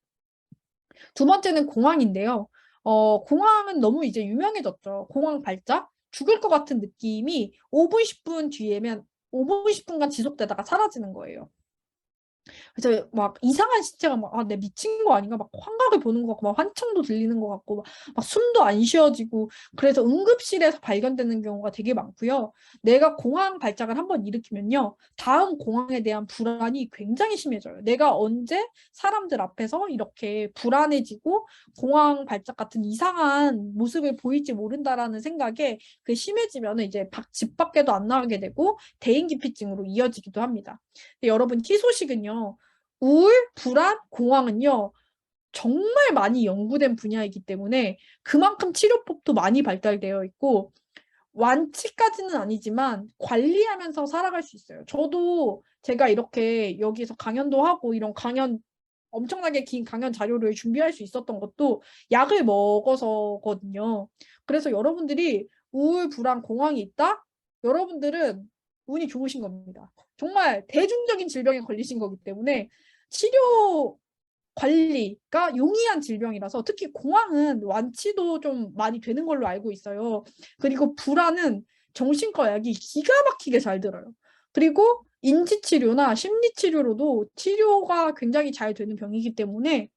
두 번째는 공황인데요. 공황은 너무 이제 유명해졌죠. 공황 발작, 죽을 것 같은 느낌이 5분, 10분 뒤에면 5분, 10분간 지속되다가 사라지는 거예요. 그래서 막 이상한 시체가 내 미친 거 아닌가? 막 환각을 보는 것 같고, 막 환청도 들리는 것 같고, 막 숨도 안 쉬어지고, 그래서 응급실에서 발견되는 경우가 되게 많고요. 내가 공황 발작을 한번 일으키면요. 다음 공황에 대한 불안이 굉장히 심해져요. 내가 언제 사람들 앞에서 이렇게 불안해지고, 공황 발작 같은 이상한 모습을 보일지 모른다라는 생각에 그 심해지면 이제 집 밖에도 안 나가게 되고, 대인기피증으로 이어지기도 합니다. 여러분, 희소식은요. 우울, 불안, 공황은요. 정말 많이 연구된 분야이기 때문에 그만큼 치료법도 많이 발달되어 있고 완치까지는 아니지만 관리하면서 살아갈 수 있어요. 저도 제가 이렇게 여기서 강연도 하고 이런 엄청나게 긴 강연 자료를 준비할 수 있었던 것도 약을 먹어서거든요. 그래서 여러분들이 우울, 불안, 공황이 있다? 여러분들은 운이 좋으신 겁니다. 정말 대중적인 질병에 걸리신 거기 때문에 치료 관리가 용이한 질병이라서 특히 공황은 완치도 좀 많이 되는 걸로 알고 있어요. 그리고 불안은 정신과 약이 기가 막히게 잘 들어요. 그리고 인지치료나 심리치료로도 치료가 굉장히 잘 되는 병이기 때문에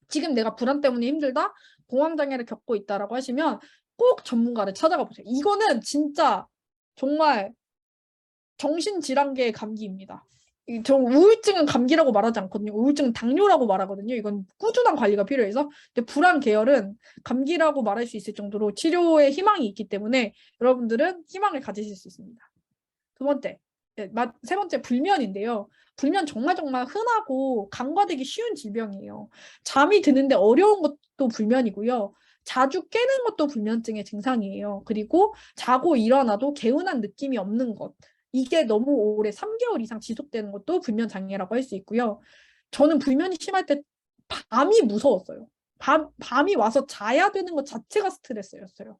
지금 내가 불안 때문에 힘들다, 공황장애를 겪고 있다라고 하시면 꼭 전문가를 찾아가 보세요. 이거는 진짜 정말 정신질환계의 감기입니다. 저 우울증은 감기라고 말하지 않거든요. 우울증은 당뇨라고 말하거든요. 이건 꾸준한 관리가 필요해서. 근데 불안 계열은 감기라고 말할 수 있을 정도로 치료에 희망이 있기 때문에 여러분들은 희망을 가지실 수 있습니다. 두 번째, 세 번째 불면인데요. 불면 정말 정말 흔하고 간과되기 쉬운 질병이에요. 잠이 드는데 어려운 것도 불면이고요. 자주 깨는 것도 불면증의 증상이에요. 그리고 자고 일어나도 개운한 느낌이 없는 것. 이게 너무 오래 3개월 이상 지속되는 것도 불면 장애라고 할 수 있고요. 저는 불면이 심할 때 밤이 무서웠어요. 밤이 와서 자야 되는 것 자체가 스트레스였어요.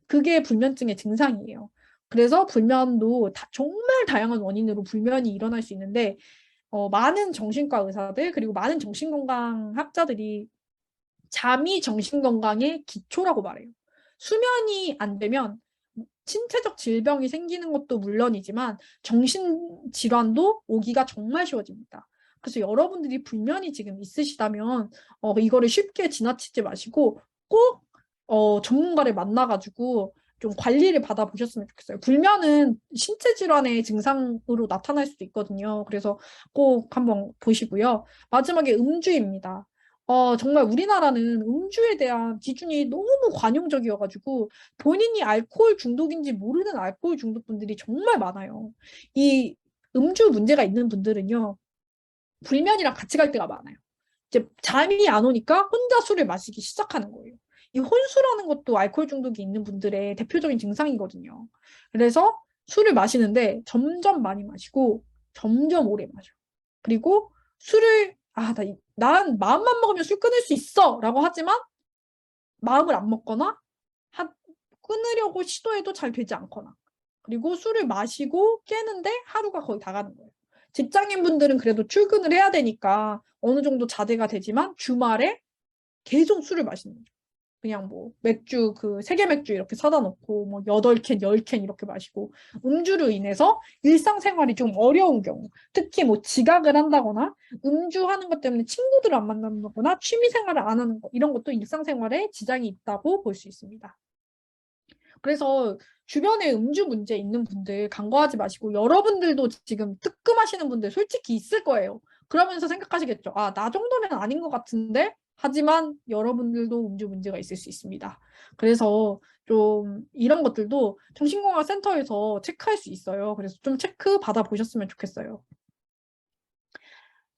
그게 불면증의 증상이에요. 그래서 불면도 정말 다양한 원인으로 불면이 일어날 수 있는데 많은 정신과 의사들 그리고 많은 정신건강학자들이 잠이 정신건강의 기초라고 말해요. 수면이 안 되면 신체적 질병이 생기는 것도 물론이지만 정신질환도 오기가 정말 쉬워집니다. 그래서 여러분들이 불면이 지금 있으시다면 이거를 쉽게 지나치지 마시고 꼭 전문가를 만나가지고 좀 관리를 받아보셨으면 좋겠어요. 불면은 신체 질환의 증상으로 나타날 수도 있거든요. 그래서 꼭 한번 보시고요. 마지막에 음주입니다. 정말 우리나라는 음주에 대한 기준이 너무 관용적이어가지고 본인이 알코올 중독인지 모르는 알코올 중독분들이 정말 많아요. 이 음주 문제가 있는 분들은요, 불면이랑 같이 갈 때가 많아요. 이제 잠이 안 오니까 혼자 술을 마시기 시작하는 거예요. 이 혼술하는 것도 알코올 중독이 있는 분들의 대표적인 증상이거든요. 그래서 술을 마시는데 점점 많이 마시고 점점 오래 마셔. 그리고 술을 난 마음만 먹으면 술 끊을 수 있어 라고 하지만 마음을 안 먹거나 끊으려고 시도해도 잘 되지 않거나 그리고 술을 마시고 깨는데 하루가 거의 다 가는 거예요. 직장인분들은 그래도 출근을 해야 되니까 어느 정도 자제가 되지만 주말에 계속 술을 마시는 거죠. 그냥 뭐 맥주 세계 맥주 이렇게 사다 놓고 뭐 8캔, 10캔 이렇게 마시고 음주로 인해서 일상생활이 좀 어려운 경우 특히 뭐 지각을 한다거나 음주하는 것 때문에 친구들을 안 만나거나 취미생활을 안 하는 거 이런 것도 일상생활에 지장이 있다고 볼 수 있습니다. 그래서 주변에 음주 문제 있는 분들 간과하지 마시고 여러분들도 지금 뜨끔하시는 분들 솔직히 있을 거예요. 그러면서 생각하시겠죠. 나 정도면 아닌 것 같은데? 하지만 여러분들도 음주 문제가 있을 수 있습니다. 그래서 좀 이런 것들도 정신건강센터에서 체크할 수 있어요. 그래서 좀 체크 받아보셨으면 좋겠어요.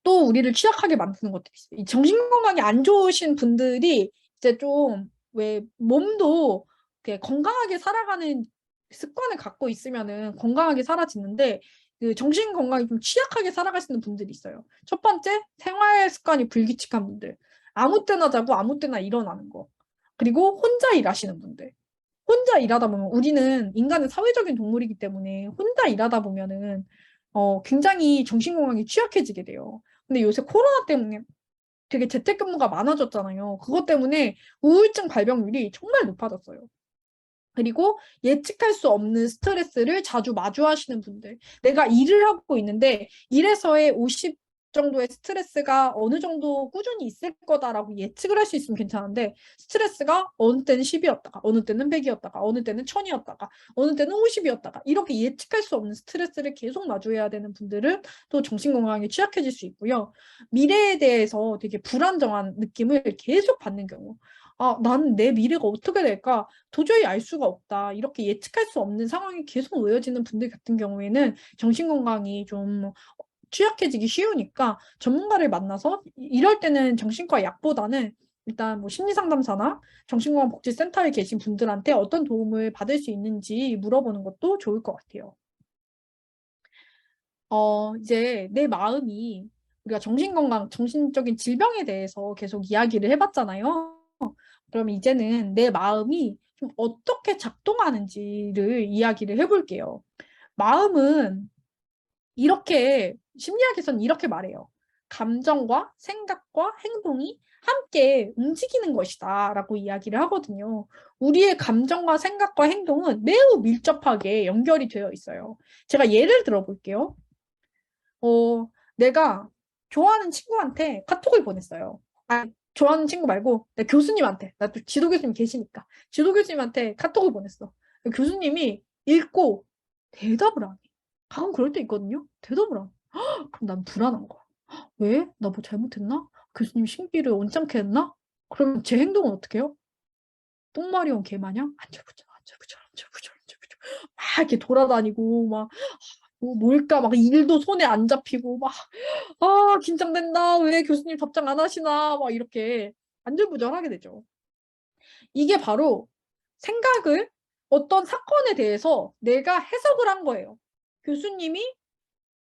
또 우리를 취약하게 만드는 것들이 있어요. 이 정신건강이 안 좋으신 분들이 이제 좀 왜 몸도 건강하게 살아가는 습관을 갖고 있으면은 건강하게 살아지는데 그 정신 건강이 좀 취약하게 살아가시는 분들이 있어요. 첫 번째, 생활 습관이 불규칙한 분들. 아무 때나 자고 아무 때나 일어나는 거. 그리고 혼자 일하시는 분들. 혼자 일하다 보면 우리는 인간은 사회적인 동물이기 때문에 혼자 일하다 보면은 굉장히 정신 건강이 취약해지게 돼요. 근데 요새 코로나 때문에 되게 재택근무가 많아졌잖아요. 그것 때문에 우울증 발병률이 정말 높아졌어요. 그리고 예측할 수 없는 스트레스를 자주 마주하시는 분들. 내가 일을 하고 있는데 일에서의 50 정도의 스트레스가 어느 정도 꾸준히 있을 거다라고 예측을 할 수 있으면 괜찮은데 스트레스가 어느 때는 10이었다가 어느 때는 100이었다가 어느 때는 1000이었다가 어느 때는 50이었다가 이렇게 예측할 수 없는 스트레스를 계속 마주해야 되는 분들은 또 정신건강에 취약해질 수 있고요. 미래에 대해서 되게 불안정한 느낌을 계속 받는 경우 나는 내 미래가 어떻게 될까? 도저히 알 수가 없다. 이렇게 예측할 수 없는 상황이 계속 놓여지는 분들 같은 경우에는 정신건강이 좀 취약해지기 쉬우니까 전문가를 만나서 이럴 때는 정신과 약보다는 일단 뭐 심리상담사나 정신건강복지센터에 계신 분들한테 어떤 도움을 받을 수 있는지 물어보는 것도 좋을 것 같아요. 이제 내 마음이 우리가 정신건강, 정신적인 질병에 대해서 계속 이야기를 해봤잖아요. 그럼 이제는 내 마음이 좀 어떻게 작동하는지를 이야기를 해볼게요. 마음은 이렇게, 심리학에서는 이렇게 말해요. 감정과 생각과 행동이 함께 움직이는 것이다 라고 이야기를 하거든요. 우리의 감정과 생각과 행동은 매우 밀접하게 연결이 되어 있어요. 제가 예를 들어 볼게요. 내가 좋아하는 친구한테 카톡을 보냈어요. 좋아하는 친구 말고 내 교수님한테, 나 또 지도 교수님 계시니까 지도 교수님한테 카톡을 보냈어. 교수님이 읽고 대답을 안 해. 가끔 그럴 때 있거든요. 대답을 안 해. 그럼 난 불안한 거야. 왜? 나 뭐 잘못했나? 교수님 심기를 언짢게 했나? 그럼 제 행동은 어떻게 해요? 똥마려운 개 마냥 안절부절 안절부절 안절부절 안절부절 막 이렇게 돌아다니고 막 뭘까 막 일도 손에 안 잡히고 막 긴장된다. 왜 교수님 답장 안 하시나 막 이렇게 안절부절하게 되죠. 이게 바로 생각을 어떤 사건에 대해서 내가 해석을 한 거예요. 교수님이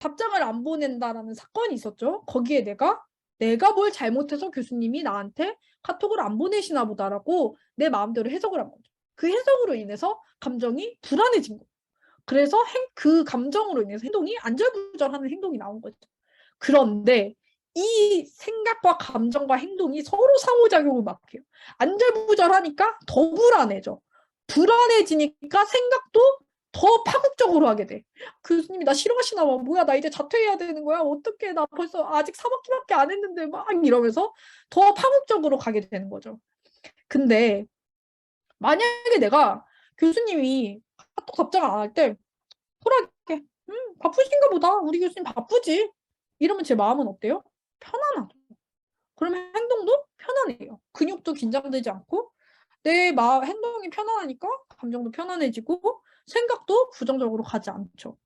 답장을 안 보낸다라는 사건이 있었죠. 거기에 내가 뭘 잘못해서 교수님이 나한테 카톡을 안 보내시나 보다라고 내 마음대로 해석을 한 거죠. 그 해석으로 인해서 감정이 불안해진 거예요. 그래서 그 감정으로 인해서 행동이 안절부절하는 행동이 나온 거죠. 그런데 이 생각과 감정과 행동이 서로 상호작용을 막 해요. 안절부절하니까 더 불안해져. 불안해지니까 생각도 더 파국적으로 하게 돼. 교수님이 나 싫어하시나 봐. 뭐야, 나 이제 자퇴해야 되는 거야? 어떡해, 나 벌써 아직 4학기밖에 안 했는데 막 이러면서 더 파국적으로 가게 되는 거죠. 근데 만약에 내가 교수님이 카톡 답장 안 할 때 쿨하게 바쁘신가 보다. 우리 교수님 바쁘지. 이러면 제 마음은 어때요? 편안하죠. 그러면 행동도 편안해요. 근육도 긴장되지 않고 내 행동이 편안하니까 감정도 편안해지고 생각도 부정적으로 가지 않죠.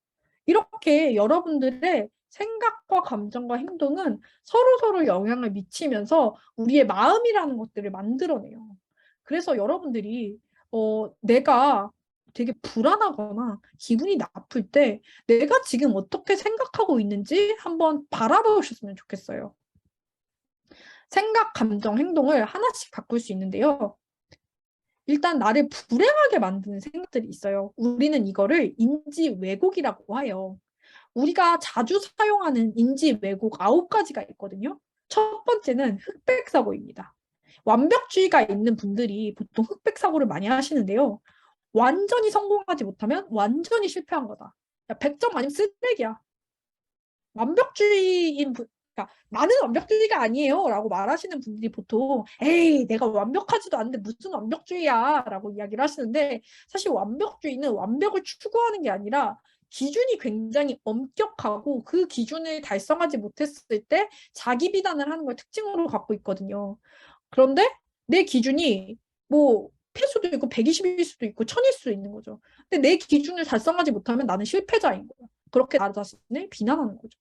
이렇게 여러분들의 생각과 감정과 행동은 서로서로 영향을 미치면서 우리의 마음이라는 것들을 만들어내요. 그래서 여러분들이 내가 되게 불안하거나 기분이 나쁠 때 내가 지금 어떻게 생각하고 있는지 한번 바라보셨으면 좋겠어요. 생각, 감정, 행동을 하나씩 바꿀 수 있는데요. 일단 나를 불행하게 만드는 생각들이 있어요. 우리는 이거를 인지 왜곡이라고 해요. 우리가 자주 사용하는 인지 왜곡 9가지가 있거든요. 첫 번째는 흑백 사고입니다. 완벽주의가 있는 분들이 보통 흑백 사고를 많이 하시는데요. 완전히 성공하지 못하면 완전히 실패한 거다. 야, 100점 아니면 쓰레기야. 완벽주의인 분, 그러니까 나는 완벽주의가 아니에요 라고 말하시는 분들이 보통 에이 내가 완벽하지도 않는데 무슨 완벽주의야 라고 이야기를 하시는데, 사실 완벽주의는 완벽을 추구하는 게 아니라 기준이 굉장히 엄격하고 그 기준을 달성하지 못했을 때 자기 비난을 하는 걸 특징으로 갖고 있거든요. 그런데 내 기준이 뭐 100수도 있고 120일 수도 있고 1000일 수도 있는 거죠. 근데 내 기준을 달성하지 못하면 나는 실패자인 거야. 그렇게 나 자신을 비난하는 거죠.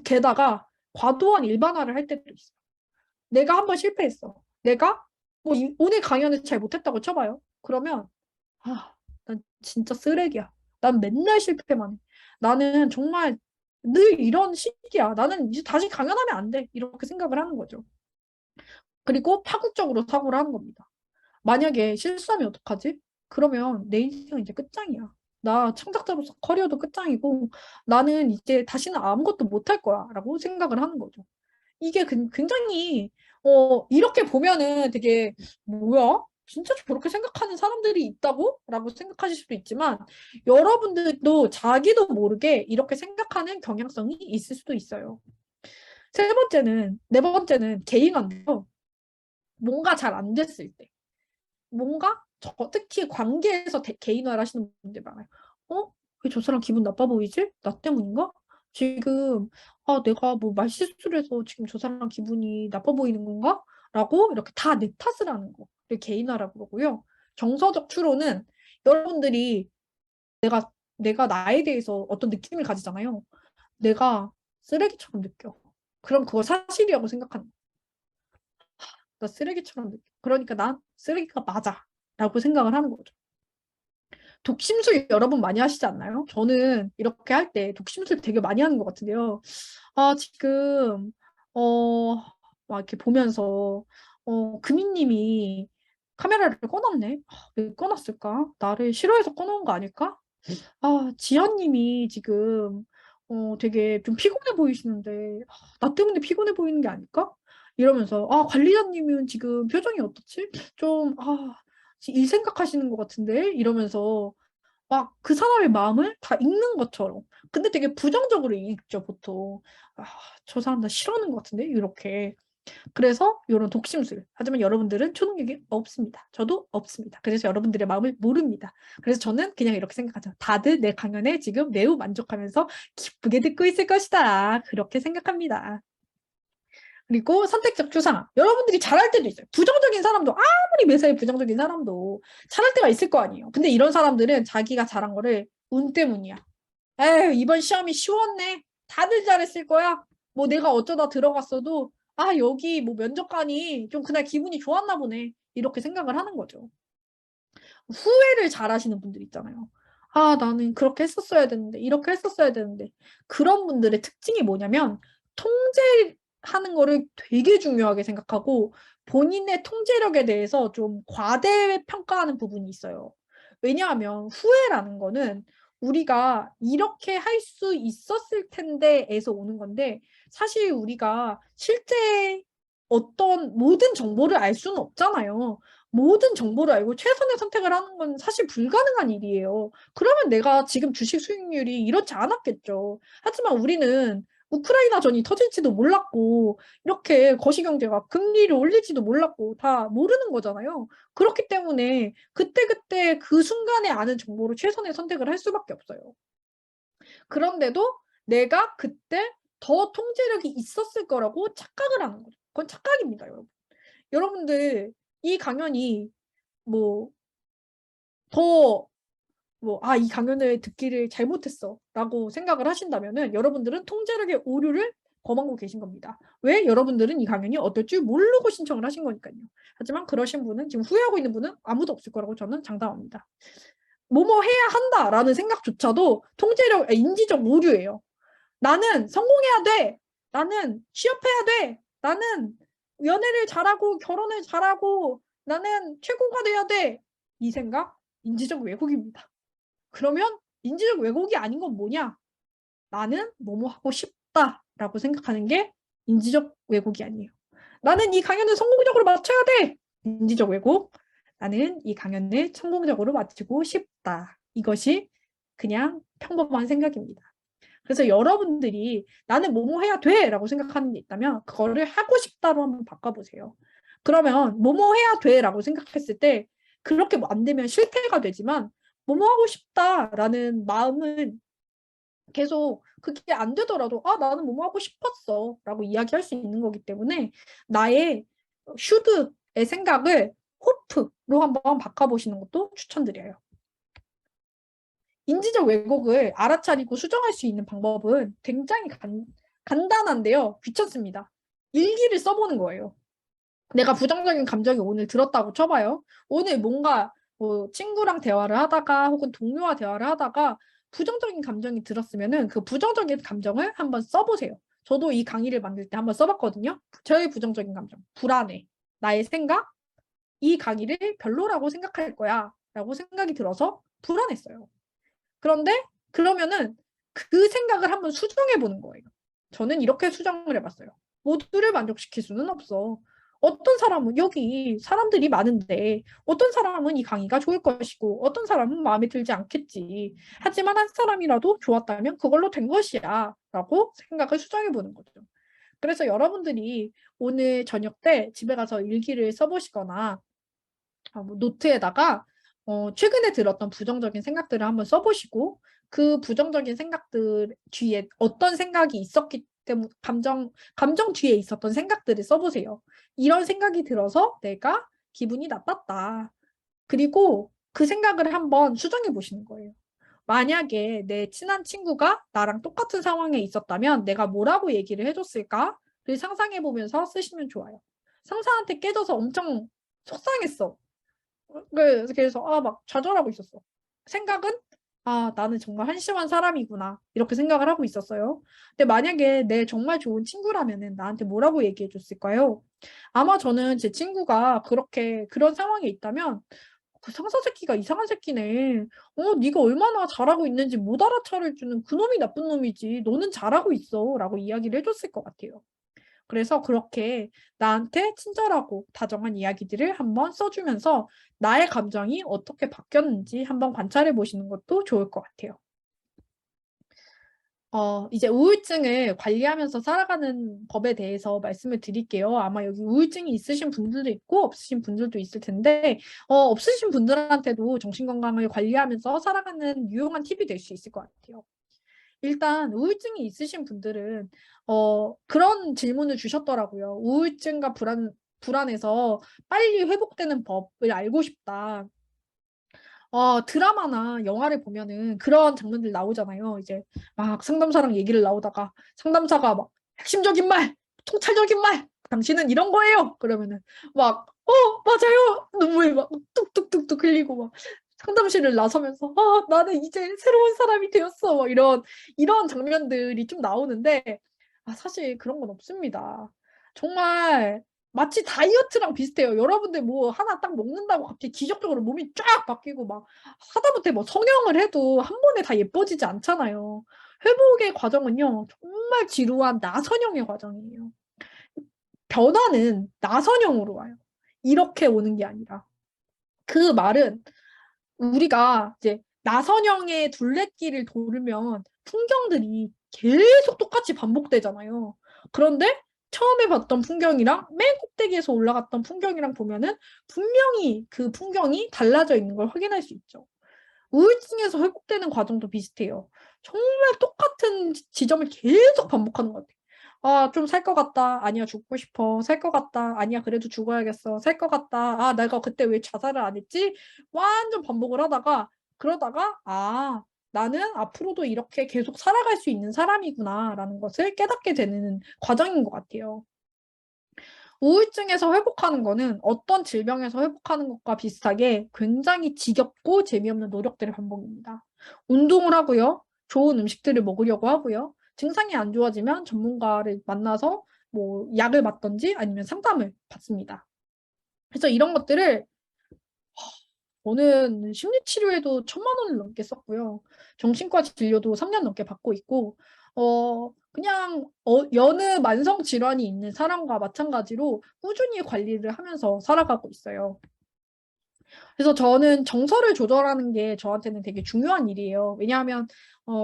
게다가 과도한 일반화를 할 때도 있어. 내가 한번 실패했어. 내가 뭐 오늘 강연을 잘 못했다고 쳐봐요. 그러면 난 진짜 쓰레기야. 난 맨날 실패만 해. 나는 정말 늘 이런 식이야. 나는 이제 다시 강연하면 안 돼. 이렇게 생각을 하는 거죠. 그리고 파국적으로 사고를 하는 겁니다. 만약에 실수하면 어떡하지? 그러면 내 인생은 이제 끝장이야. 나 창작자로서 커리어도 끝장이고 나는 이제 다시는 아무것도 못할 거야 라고 생각을 하는 거죠. 이게 굉장히 이렇게 보면은 되게 뭐야? 진짜 저렇게 생각하는 사람들이 있다고? 라고 생각하실 수도 있지만 여러분들도 자기도 모르게 이렇게 생각하는 경향성이 있을 수도 있어요. 네 번째는 개인한데요. 뭔가 잘 안 됐을 때. 뭔가 특히 관계에서 개인화를 하시는 분들 많아요. 왜 저 사람 기분 나빠 보이지? 나 때문인가? 지금 내가 뭐 말실수를 해서 지금 저 사람 기분이 나빠 보이는 건가? 라고 이렇게 다 내 탓을 하는 거. 개인화라고 그러고요. 정서적 추론은 여러분들이 내가 나에 대해서 어떤 느낌을 가지잖아요. 내가 쓰레기처럼 느껴. 그럼 그거 사실이라고 생각하는 거야. 나 쓰레기처럼 느껴. 그러니까 난 쓰레기가 맞아. 라고 생각을 하는 거죠. 독심술 여러분 많이 하시지 않나요? 저는 이렇게 할 때 독심술 되게 많이 하는 것 같은데요. 지금, 막 이렇게 보면서, 금이님이 카메라를 꺼놨네. 왜 꺼놨을까? 나를 싫어해서 꺼놓은 거 아닐까? 지연님이 지금, 되게 좀 피곤해 보이시는데, 나 때문에 피곤해 보이는 게 아닐까? 이러면서, 관리자님은 지금 표정이 어떻지? 좀, 일 생각하시는 것 같은데? 이러면서, 막 그 사람의 마음을 다 읽는 것처럼. 근데 되게 부정적으로 읽죠, 보통. 아, 저 사람 나 싫어하는 것 같은데? 이렇게. 그래서 이런 독심술. 하지만 여러분들은 초능력이 없습니다. 저도 없습니다. 그래서 여러분들의 마음을 모릅니다. 그래서 저는 그냥 이렇게 생각하죠. 다들 내 강연에 지금 매우 만족하면서 기쁘게 듣고 있을 것이다. 그렇게 생각합니다. 그리고 선택적 추상. 여러분들이 잘할 때도 있어요. 부정적인 사람도 아무리 매사에 부정적인 사람도 잘할 때가 있을 거 아니에요. 근데 이런 사람들은 자기가 잘한 거를 운 때문이야. 에휴, 이번 시험이 쉬웠네. 다들 잘했을 거야. 뭐 내가 어쩌다 들어갔어도 여기 뭐 면접관이 좀 그날 기분이 좋았나 보네. 이렇게 생각을 하는 거죠. 후회를 잘 하시는 분들 있잖아요. 나는 그렇게 했었어야 되는데, 이렇게 했었어야 되는데. 그런 분들의 특징이 뭐냐면, 통제하는 거를 되게 중요하게 생각하고, 본인의 통제력에 대해서 좀 과대평가하는 부분이 있어요. 왜냐하면, 후회라는 거는 우리가 이렇게 할 수 있었을 텐데에서 오는 건데, 사실 우리가 실제 어떤 모든 정보를 알 수는 없잖아요. 모든 정보를 알고 최선의 선택을 하는 건 사실 불가능한 일이에요. 그러면 내가 지금 주식 수익률이 이렇지 않았겠죠. 하지만 우리는 우크라이나 전이 터질지도 몰랐고, 이렇게 거시경제가 금리를 올릴지도 몰랐고, 다 모르는 거잖아요. 그렇기 때문에 그때그때 그 순간에 아는 정보로 최선의 선택을 할 수밖에 없어요. 그런데도 내가 그때 더 통제력이 있었을 거라고 착각을 하는 거죠. 그건 착각입니다, 여러분. 여러분들, 이 강연이 뭐, 이 강연을 듣기를 잘못했어. 라고 생각을 하신다면은 여러분들은 통제력의 오류를 범하고 계신 겁니다. 왜? 여러분들은 이 강연이 어떨 줄 모르고 신청을 하신 거니까요. 하지만 그러신 분은, 지금 후회하고 있는 분은 아무도 없을 거라고 저는 장담합니다. 뭐뭐 해야 한다라는 생각조차도 인지적 오류예요. 나는 성공해야 돼. 나는 취업해야 돼. 나는 연애를 잘하고 결혼을 잘하고 나는 최고가 돼야 돼. 이 생각 인지적 왜곡입니다. 그러면 인지적 왜곡이 아닌 건 뭐냐? 나는 뭐뭐 하고 싶다라고 생각하는 게 인지적 왜곡이 아니에요. 나는 이 강연을 성공적으로 마쳐야 돼. 인지적 왜곡. 나는 이 강연을 성공적으로 마치고 싶다. 이것이 그냥 평범한 생각입니다. 그래서 여러분들이 나는 뭐뭐 해야 돼 라고 생각하는 게 있다면 그거를 하고 싶다로 한번 바꿔보세요. 그러면 뭐뭐 해야 돼 라고 생각했을 때 그렇게 안 되면 실패가 되지만 뭐뭐 하고 싶다라는 마음은 계속 그게 안 되더라도 나는 뭐뭐 하고 싶었어 라고 이야기할 수 있는 거기 때문에 나의 슈드의 생각을 호프로 한번 바꿔보시는 것도 추천드려요. 인지적 왜곡을 알아차리고 수정할 수 있는 방법은 굉장히 간단한데요. 귀찮습니다. 일기를 써보는 거예요. 내가 부정적인 감정이 오늘 들었다고 쳐봐요. 오늘 뭔가 뭐 친구랑 대화를 하다가 혹은 동료와 대화를 하다가 부정적인 감정이 들었으면은 그 부정적인 감정을 한번 써보세요. 저도 이 강의를 만들 때 한번 써봤거든요. 저의 부정적인 감정, 불안해, 나의 생각, 이 강의를 별로라고 생각할 거야 라고 생각이 들어서 불안했어요. 그런데 그러면은 그 생각을 한번 수정해 보는 거예요. 저는 이렇게 수정을 해봤어요. 모두를 만족시킬 수는 없어. 어떤 사람은 여기 사람들이 많은데 어떤 사람은 이 강의가 좋을 것이고 어떤 사람은 마음에 들지 않겠지. 하지만 한 사람이라도 좋았다면 그걸로 된 것이야 라고 생각을 수정해 보는 거죠. 그래서 여러분들이 오늘 저녁 때 집에 가서 일기를 써보시거나 뭐 노트에다가 최근에 들었던 부정적인 생각들을 한번 써보시고 그 부정적인 생각들 뒤에 어떤 생각이 있었기 때문에 감정 뒤에 있었던 생각들을 써보세요. 이런 생각이 들어서 내가 기분이 나빴다. 그리고 그 생각을 한번 수정해 보시는 거예요. 만약에 내 친한 친구가 나랑 똑같은 상황에 있었다면 내가 뭐라고 얘기를 해줬을까를 상상해 보면서 쓰시면 좋아요. 상사한테 깨져서 엄청 속상했어. 그래서 막 좌절하고 있었어. 생각은 나는 정말 한심한 사람이구나 이렇게 생각을 하고 있었어요. 근데 만약에 내 정말 좋은 친구라면은 나한테 뭐라고 얘기해 줬을까요? 아마 저는 제 친구가 그렇게 그런 상황에 있다면 그 상사 새끼가 이상한 새끼네. 네가 얼마나 잘하고 있는지 못 알아차릴 주는 그놈이 나쁜 놈이지. 너는 잘하고 있어. 라고 이야기를 해줬을 것 같아요. 그래서 그렇게 나한테 친절하고 다정한 이야기들을 한번 써주면서 나의 감정이 어떻게 바뀌었는지 한번 관찰해 보시는 것도 좋을 것 같아요. 이제 우울증을 관리하면서 살아가는 법에 대해서 말씀을 드릴게요. 아마 여기 우울증이 있으신 분들도 있고 없으신 분들도 있을 텐데 없으신 분들한테도 정신건강을 관리하면서 살아가는 유용한 팁이 될 수 있을 것 같아요. 일단 우울증이 있으신 분들은 그런 질문을 주셨더라고요. 우울증과 불안에서 빨리 회복되는 법을 알고 싶다. 드라마나 영화를 보면은 그런 장면들 나오잖아요. 이제 막 상담사랑 얘기를 나오다가 상담사가 막 핵심적인 말, 통찰적인 말, 당신은 이런 거예요. 그러면은 막, 맞아요. 눈물이 막 뚝뚝뚝뚝 흘리고 막 상담실을 나서면서 나는 이제 새로운 사람이 되었어. 막 이런 장면들이 좀 나오는데 사실 그런 건 없습니다. 정말 마치 다이어트랑 비슷해요. 여러분들 뭐 하나 딱 먹는다고 갑자기 기적적으로 몸이 쫙 바뀌고 막 하다못해 뭐 성형을 해도 한 번에 다 예뻐지지 않잖아요. 회복의 과정은요, 정말 지루한 나선형의 과정이에요. 변화는 나선형으로 와요. 이렇게 오는 게 아니라. 그 말은 우리가 이제 나선형의 둘레길을 돌면 풍경들이 계속 똑같이 반복되잖아요. 그런데 처음에 봤던 풍경이랑 맨 꼭대기에서 올라갔던 풍경이랑 보면은 분명히 그 풍경이 달라져 있는 걸 확인할 수 있죠. 우울증에서 회복되는 과정도 비슷해요. 정말 똑같은 지점을 계속 반복하는 것 같아요. 아, 좀 살 것 같다. 아니야, 죽고 싶어. 살 것 같다. 아니야, 그래도 죽어야겠어. 살 것 같다. 아, 내가 그때 왜 자살을 안 했지? 완전 반복을 하다가, 그러다가, 아, 나는 앞으로도 이렇게 계속 살아갈 수 있는 사람이구나, 라는 것을 깨닫게 되는 과정인 것 같아요. 우울증에서 회복하는 거는 어떤 질병에서 회복하는 것과 비슷하게 굉장히 지겹고 재미없는 노력들의 반복입니다. 운동을 하고요. 좋은 음식들을 먹으려고 하고요. 증상이 안 좋아지면 전문가를 만나서 뭐 약을 맞던지 아니면 상담을 받습니다. 그래서 이런 것들을 저는 심리치료에도 1,000만 원을 넘게 썼고요. 정신과 진료도 3년 넘게 받고 있고, 그냥 여느 만성 질환이 있는 사람과 마찬가지로 꾸준히 관리를 하면서 살아가고 있어요. 그래서 저는 정서를 조절하는 게 저한테는 되게 중요한 일이에요. 왜냐하면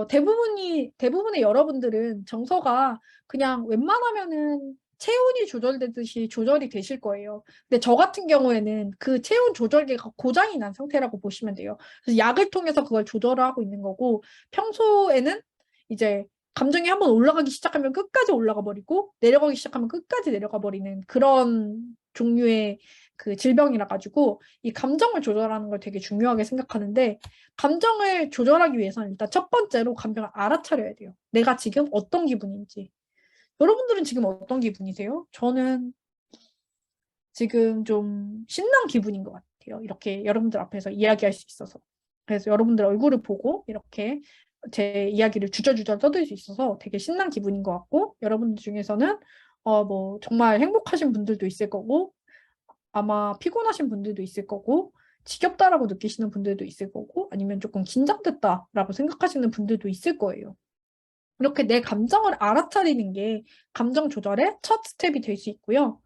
대부분의 여러분들은 정서가 그냥 웬만하면은 체온이 조절되듯이 조절이 되실 거예요. 근데 저 같은 경우에는 그 체온 조절계가 고장이 난 상태라고 보시면 돼요. 그래서 약을 통해서 그걸 조절을 하고 있는 거고, 평소에는 이제 감정이 한번 올라가기 시작하면 끝까지 올라가 버리고, 내려가기 시작하면 끝까지 내려가 버리는 그런 종류의 그 질병이라 가지고 이 감정을 조절하는 걸 되게 중요하게 생각하는데, 감정을 조절하기 위해서는 일단 첫 번째로 감정을 알아차려야 돼요. 내가 지금 어떤 기분인지. 여러분들은 지금 어떤 기분이세요? 저는 지금 좀 신난 기분인 것 같아요. 이렇게 여러분들 앞에서 이야기할 수 있어서. 그래서 여러분들 얼굴을 보고 이렇게 제 이야기를 주저주저 떠들 수 있어서 되게 신난 기분인 것 같고, 여러분들 중에서는 뭐 정말 행복하신 분들도 있을 거고, 아마 피곤하신 분들도 있을 거고, 지겹다라고 느끼시는 분들도 있을 거고, 아니면 조금 긴장됐다라고 생각하시는 분들도 있을 거예요. 이렇게 내 감정을 알아차리는 게 감정 조절의 첫 스텝이 될 수 있고요.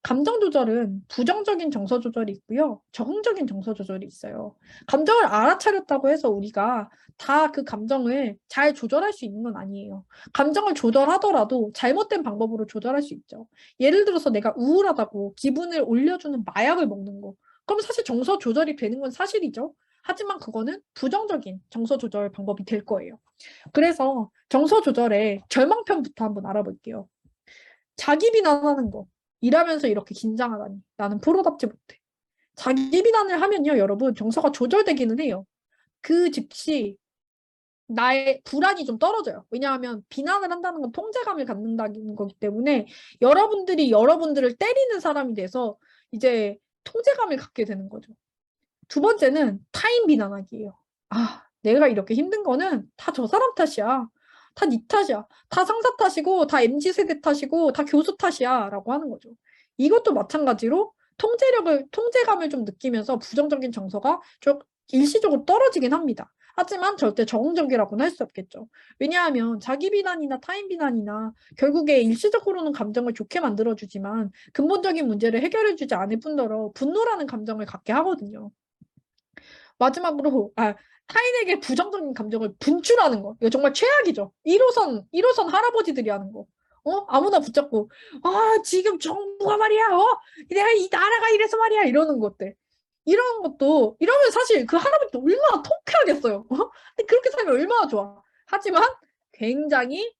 감정 조절은 부정적인 정서 조절이 있고요. 적응적인 정서 조절이 있어요. 감정을 알아차렸다고 해서 우리가 다 그 감정을 잘 조절할 수 있는 건 아니에요. 감정을 조절하더라도 잘못된 방법으로 조절할 수 있죠. 예를 들어서 내가 우울하다고 기분을 올려주는 마약을 먹는 거. 그럼 사실 정서 조절이 되는 건 사실이죠. 하지만 그거는 부정적인 정서 조절 방법이 될 거예요. 그래서 정서 조절의 절망편부터 한번 알아볼게요. 자기 비난하는 거. 일하면서 이렇게 긴장하다니. 나는 프로답지 못해. 자기 비난을 하면요, 여러분, 정서가 조절되기는 해요. 그 즉시 나의 불안이 좀 떨어져요. 왜냐하면 비난을 한다는 건 통제감을 갖는다는 거기 때문에 여러분들이 여러분들을 때리는 사람이 돼서 이제 통제감을 갖게 되는 거죠. 두 번째는 타인 비난하기예요. 아, 내가 이렇게 힘든 거는 다 저 사람 탓이야. 다 네 탓이야. 다 상사 탓이고, 다 MZ세대 탓이고, 다 교수 탓이야. 라고 하는 거죠. 이것도 마찬가지로 통제감을 좀 느끼면서 부정적인 정서가 좀 일시적으로 떨어지긴 합니다. 하지만 절대 정응적이라고는 할 수 없겠죠. 왜냐하면 자기 비난이나 타인 비난이나 결국에 일시적으로는 감정을 좋게 만들어주지만 근본적인 문제를 해결해주지 않을 뿐더러 분노라는 감정을 갖게 하거든요. 마지막으로 타인에게 부정적인 감정을 분출하는 거. 이거 정말 최악이죠. 1호선 할아버지들이 하는 거. 아무나 붙잡고 지금 정부가 말이야. 내가 이 나라가 이래서 말이야. 이러는 것들. 이런 것도 이러면 사실 그 할아버지도 얼마나 통쾌하겠어요. 근데 그렇게 살면 얼마나 좋아. 하지만 굉장히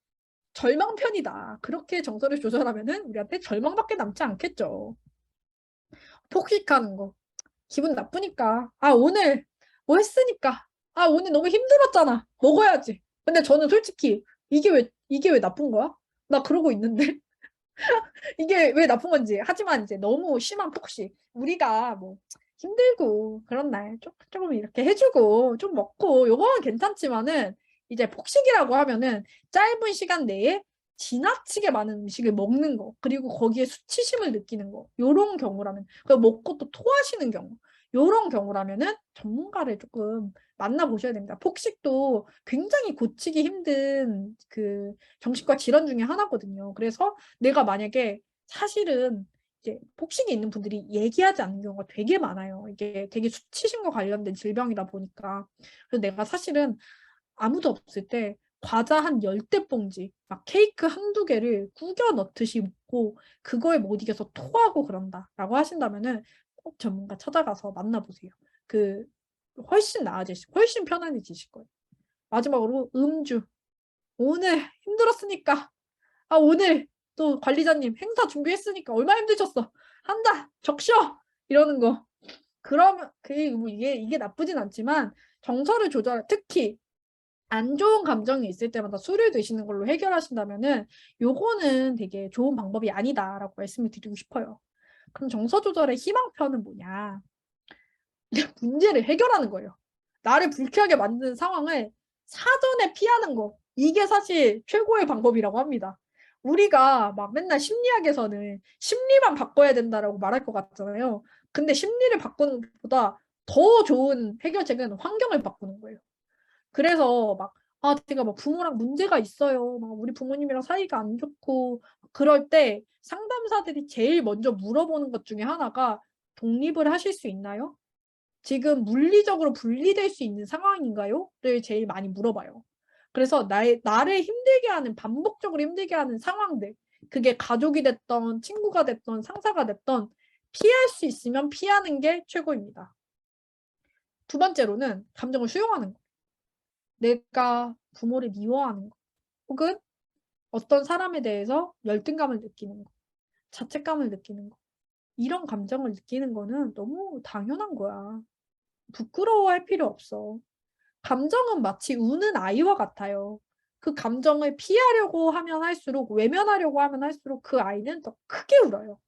절망편이다. 그렇게 정서를 조절하면은 우리한테 절망밖에 남지 않겠죠. 폭식하는 거. 기분 나쁘니까. 오늘 뭐 했으니까. 오늘 너무 힘들었잖아. 먹어야지. 근데 저는 솔직히 이게 왜 나쁜 거야? 나 그러고 있는데. 이게 왜 나쁜 건지. 하지만 이제 너무 심한 폭식. 우리가 뭐 힘들고 그런 날 조금 이렇게 해주고 좀 먹고 요거는 괜찮지만은, 이제 폭식이라고 하면은 짧은 시간 내에 지나치게 많은 음식을 먹는 거, 그리고 거기에 수치심을 느끼는 거, 요런 경우라면, 그 먹고 또 토하시는 경우, 요런 경우라면은 전문가를 조금 만나보셔야 됩니다. 폭식도 굉장히 고치기 힘든 그 정신과 질환 중에 하나거든요. 그래서 내가 만약에 사실은 이제 폭식이 있는 분들이 얘기하지 않는 경우가 되게 많아요. 이게 되게 수치심과 관련된 질병이다 보니까. 그래서 내가 사실은 아무도 없을 때 과자 한 10대 봉지, 막 케이크 한두 개를 구겨 넣듯이 먹고 그거에 못 이겨서 토하고 그런다라고 하신다면은 꼭 전문가 찾아가서 만나보세요. 그 훨씬 훨씬 편안해지실 거예요. 마지막으로 음주. 오늘 힘들었으니까 오늘 또 관리자님 행사 준비했으니까 얼마나 힘드셨어. 한다. 적셔. 이러는 거. 그러면 뭐 이게 나쁘진 않지만 정서를 조절 특히 안 좋은 감정이 있을 때마다 술을 드시는 걸로 해결하신다면은 요거는 되게 좋은 방법이 아니다라고 말씀을 드리고 싶어요. 그럼 정서 조절의 희망편은 뭐냐? 문제를 해결하는 거예요. 나를 불쾌하게 만드는 상황을 사전에 피하는 거. 이게 사실 최고의 방법이라고 합니다. 우리가 막 맨날 심리학에서는 심리만 바꿔야 된다라고 말할 것 같잖아요. 근데 심리를 바꾸는 것보다 더 좋은 해결책은 환경을 바꾸는 거예요. 그래서 막, 제가 막 부모랑 문제가 있어요. 막 우리 부모님이랑 사이가 안 좋고, 그럴 때 상담사들이 제일 먼저 물어보는 것 중에 하나가 독립을 하실 수 있나요? 지금 물리적으로 분리될 수 있는 상황인가요? 를 제일 많이 물어봐요. 그래서 나를 힘들게 하는, 반복적으로 힘들게 하는 상황들, 그게 가족이 됐던, 친구가 됐던, 상사가 됐던, 피할 수 있으면 피하는 게 최고입니다. 두 번째로는 감정을 수용하는 거. 내가 부모를 미워하는 거, 혹은 어떤 사람에 대해서 열등감을 느끼는 거, 자책감을 느끼는 거, 이런 감정을 느끼는 거는 너무 당연한 거야. 부끄러워할 필요 없어. 감정은 마치 우는 아이와 같아요. 그 감정을 피하려고 하면 할수록, 외면하려고 하면 할수록 그 아이는 더 크게 울어요.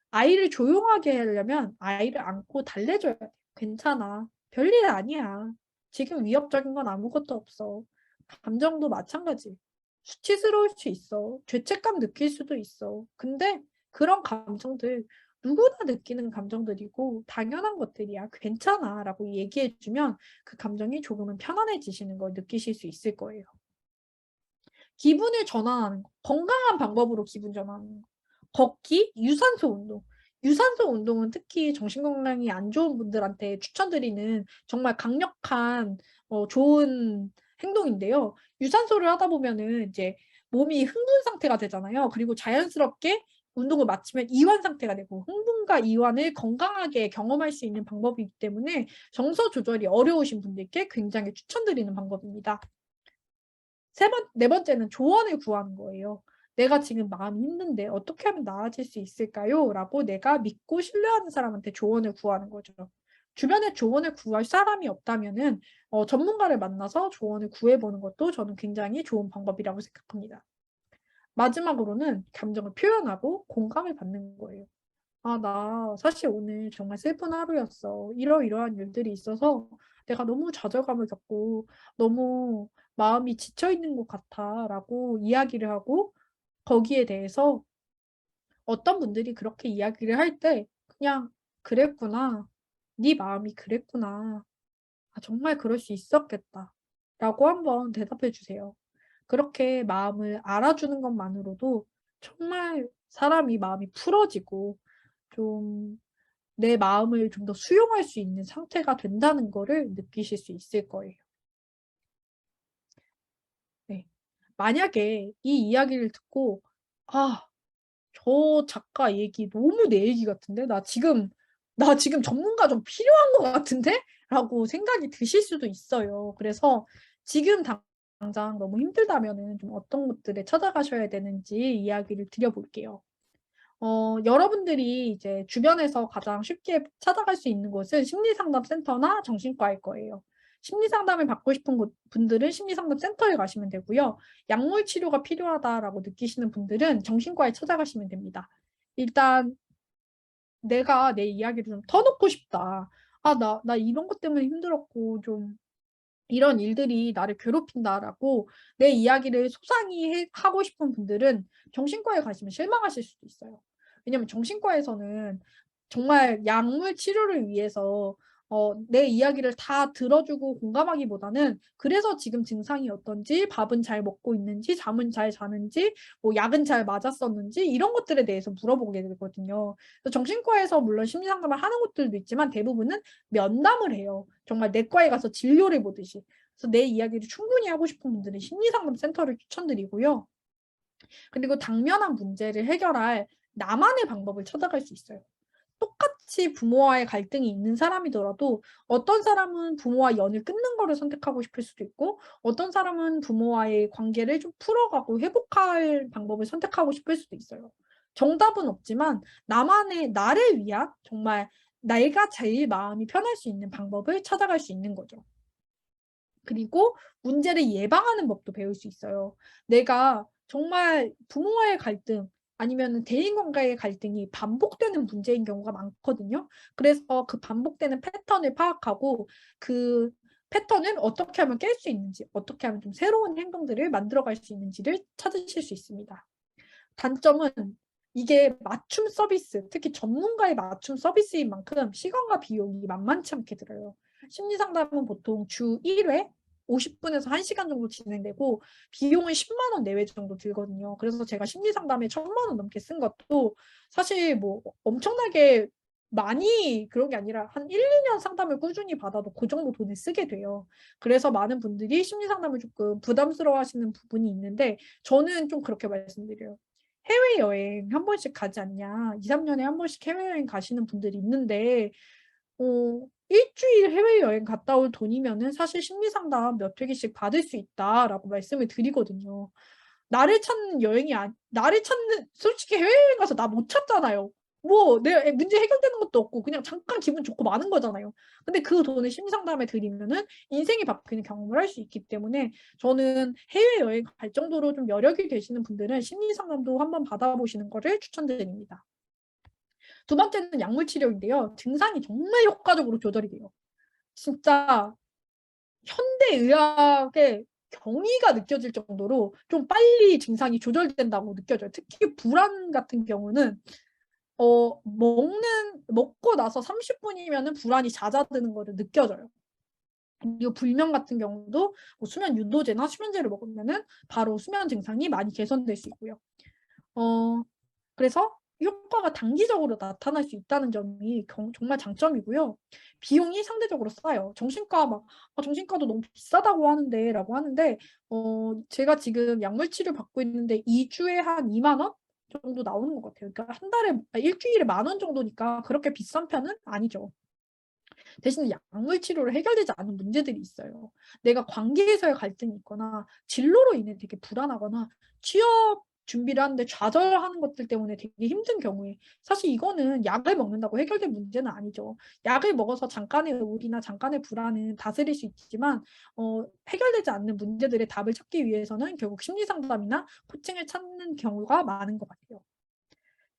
아이를 조용하게 하려면 아이를 안고 달래줘야 돼. 괜찮아. 별일 아니야. 지금 위협적인 건 아무것도 없어. 감정도 마찬가지. 수치스러울 수 있어. 죄책감 느낄 수도 있어. 근데 그런 감정들 누구나 느끼는 감정들이고 당연한 것들이야. 괜찮아. 라고 얘기해주면 그 감정이 조금은 편안해지시는 걸 느끼실 수 있을 거예요. 기분을 전환하는 거. 건강한 방법으로 기분 전환하는 거. 걷기, 유산소 운동. 유산소 운동은 특히 정신건강이 안 좋은 분들한테 추천드리는 정말 강력한 좋은 행동인데요. 유산소를 하다 보면은 이제 몸이 흥분 상태가 되잖아요. 그리고 자연스럽게 운동을 마치면 이완 상태가 되고 흥분과 이완을 건강하게 경험할 수 있는 방법이기 때문에 정서 조절이 어려우신 분들께 굉장히 추천드리는 방법입니다. 네 번째는 조언을 구하는 거예요. 내가 지금 마음이 힘든데 어떻게 하면 나아질 수 있을까요? 라고 내가 믿고 신뢰하는 사람한테 조언을 구하는 거죠. 주변에 조언을 구할 사람이 없다면은 전문가를 만나서 조언을 구해보는 것도 저는 굉장히 좋은 방법이라고 생각합니다. 마지막으로는 감정을 표현하고 공감을 받는 거예요. 나 사실 오늘 정말 슬픈 하루였어. 이러이러한 일들이 있어서 내가 너무 좌절감을 겪고 너무 마음이 지쳐 있는 것 같아. 라고 이야기를 하고 거기에 대해서 어떤 분들이 그렇게 이야기를 할 때 그냥 그랬구나. 네 마음이 그랬구나. 정말 그럴 수 있었겠다. 라고 한번 대답해 주세요. 그렇게 마음을 알아주는 것만으로도 정말 사람이 마음이 풀어지고 좀 내 마음을 좀 더 수용할 수 있는 상태가 된다는 거를 느끼실 수 있을 거예요. 네. 만약에 이 이야기를 듣고, 저 작가 얘기 너무 내 얘기 같은데? 나 지금 전문가 좀 필요한 것 같은데? 라고 생각이 드실 수도 있어요. 그래서 지금 당장 너무 힘들다면은 좀 어떤 곳들에 찾아가셔야 되는지 이야기를 드려볼게요. 여러분들이 이제 주변에서 가장 쉽게 찾아갈 수 있는 곳은 심리상담센터나 정신과일 거예요. 심리상담을 받고 싶은 분들은 심리상담센터에 가시면 되고요. 약물 치료가 필요하다라고 느끼시는 분들은 정신과에 찾아가시면 됩니다. 일단 내가 내 이야기를 좀 터놓고 싶다. 나 이런 것 때문에 힘들었고 좀 이런 일들이 나를 괴롭힌다라고 내 이야기를 소상히 하고 싶은 분들은 정신과에 가시면 실망하실 수도 있어요. 왜냐면 정신과에서는 정말 약물 치료를 위해서 내 이야기를 다 들어주고 공감하기보다는 그래서 지금 증상이 어떤지, 밥은 잘 먹고 있는지, 잠은 잘 자는지, 뭐 약은 잘 맞았었는지 이런 것들에 대해서 물어보게 되거든요. 그래서 정신과에서 물론 심리 상담을 하는 곳들도 있지만 대부분은 면담을 해요. 정말 내과에 가서 진료를 보듯이. 그래서 내 이야기를 충분히 하고 싶은 분들은 심리 상담 센터를 추천드리고요. 그리고 당면한 문제를 해결할 나만의 방법을 찾아갈 수 있어요. 똑같이 부모와의 갈등이 있는 사람이더라도 어떤 사람은 부모와 연을 끊는 거를 선택하고 싶을 수도 있고 어떤 사람은 부모와의 관계를 좀 풀어가고 회복할 방법을 선택하고 싶을 수도 있어요. 정답은 없지만 나를 위한 정말 내가 제일 마음이 편할 수 있는 방법을 찾아갈 수 있는 거죠. 그리고 문제를 예방하는 법도 배울 수 있어요. 내가 정말 부모와의 갈등 아니면 대인관계의 갈등이 반복되는 문제인 경우가 많거든요. 그래서 그 반복되는 패턴을 파악하고 그 패턴을 어떻게 하면 깰 수 있는지, 어떻게 하면 좀 새로운 행동들을 만들어갈 수 있는지를 찾으실 수 있습니다. 단점은 이게 맞춤 서비스, 특히 전문가의 맞춤 서비스인 만큼 시간과 비용이 만만치 않게 들어요. 심리 상담은 보통 주 1회 50분에서 1시간 정도 진행되고 비용은 10만 원 내외 정도 들거든요. 그래서 제가 심리 상담에 1,000만 원 넘게 쓴 것도 사실 뭐 엄청나게 많이 그런 게 아니라 한 1, 2년 상담을 꾸준히 받아도 그 정도 돈을 쓰게 돼요. 그래서 많은 분들이 심리 상담을 조금 부담스러워 하시는 부분이 있는데 저는 좀 그렇게 말씀드려요. 해외여행 한 번씩 가지 않냐. 2, 3년에 한 번씩 해외여행 가시는 분들이 있는데, 일주일 해외여행 갔다 올 돈이면은 사실 심리상담 몇 회기씩 받을 수 있다라고 말씀을 드리거든요. 나를 찾는, 솔직히 해외여행 가서 나 못 찾잖아요. 뭐, 내 문제 해결되는 것도 없고, 그냥 잠깐 기분 좋고 마는 거잖아요. 근데 그 돈을 심리상담에 드리면은 인생이 바뀌는 경험을 할 수 있기 때문에 저는 해외여행 갈 정도로 좀 여력이 되시는 분들은 심리상담도 한번 받아보시는 거를 추천드립니다. 두 번째는 약물 치료인데요. 증상이 정말 효과적으로 조절이 돼요. 진짜 현대의학의 경이가 느껴질 정도로 좀 빨리 증상이 조절된다고 느껴져요. 특히 불안 같은 경우는 먹고 나서 30분이면은 불안이 잦아드는 거를 느껴져요. 그리고 불면 같은 경우도 뭐 수면 유도제나 수면제를 먹으면은 바로 수면 증상이 많이 개선될 수 있고요. 그래서 효과가 단기적으로 나타날 수 있다는 점이 정말 장점이고요. 비용이 상대적으로 싸요. 정신과도 너무 비싸다고 하는데, 라고 하는데, 제가 지금 약물 치료 받고 있는데 2주에 한 2만 원 정도 나오는 것 같아요. 그러니까 일주일에 10,000원 정도니까 그렇게 비싼 편은 아니죠. 대신 약물 치료로 해결되지 않은 문제들이 있어요. 내가 관계에서의 갈등이 있거나 진로로 인해 되게 불안하거나 취업 준비를 하는데 좌절하는 것들 때문에 되게 힘든 경우에 사실 이거는 약을 먹는다고 해결될 문제는 아니죠. 약을 먹어서 잠깐의 우울이나 잠깐의 불안은 다스릴 수 있지만 해결되지 않는 문제들의 답을 찾기 위해서는 결국 심리 상담이나 코칭을 찾는 경우가 많은 것 같아요.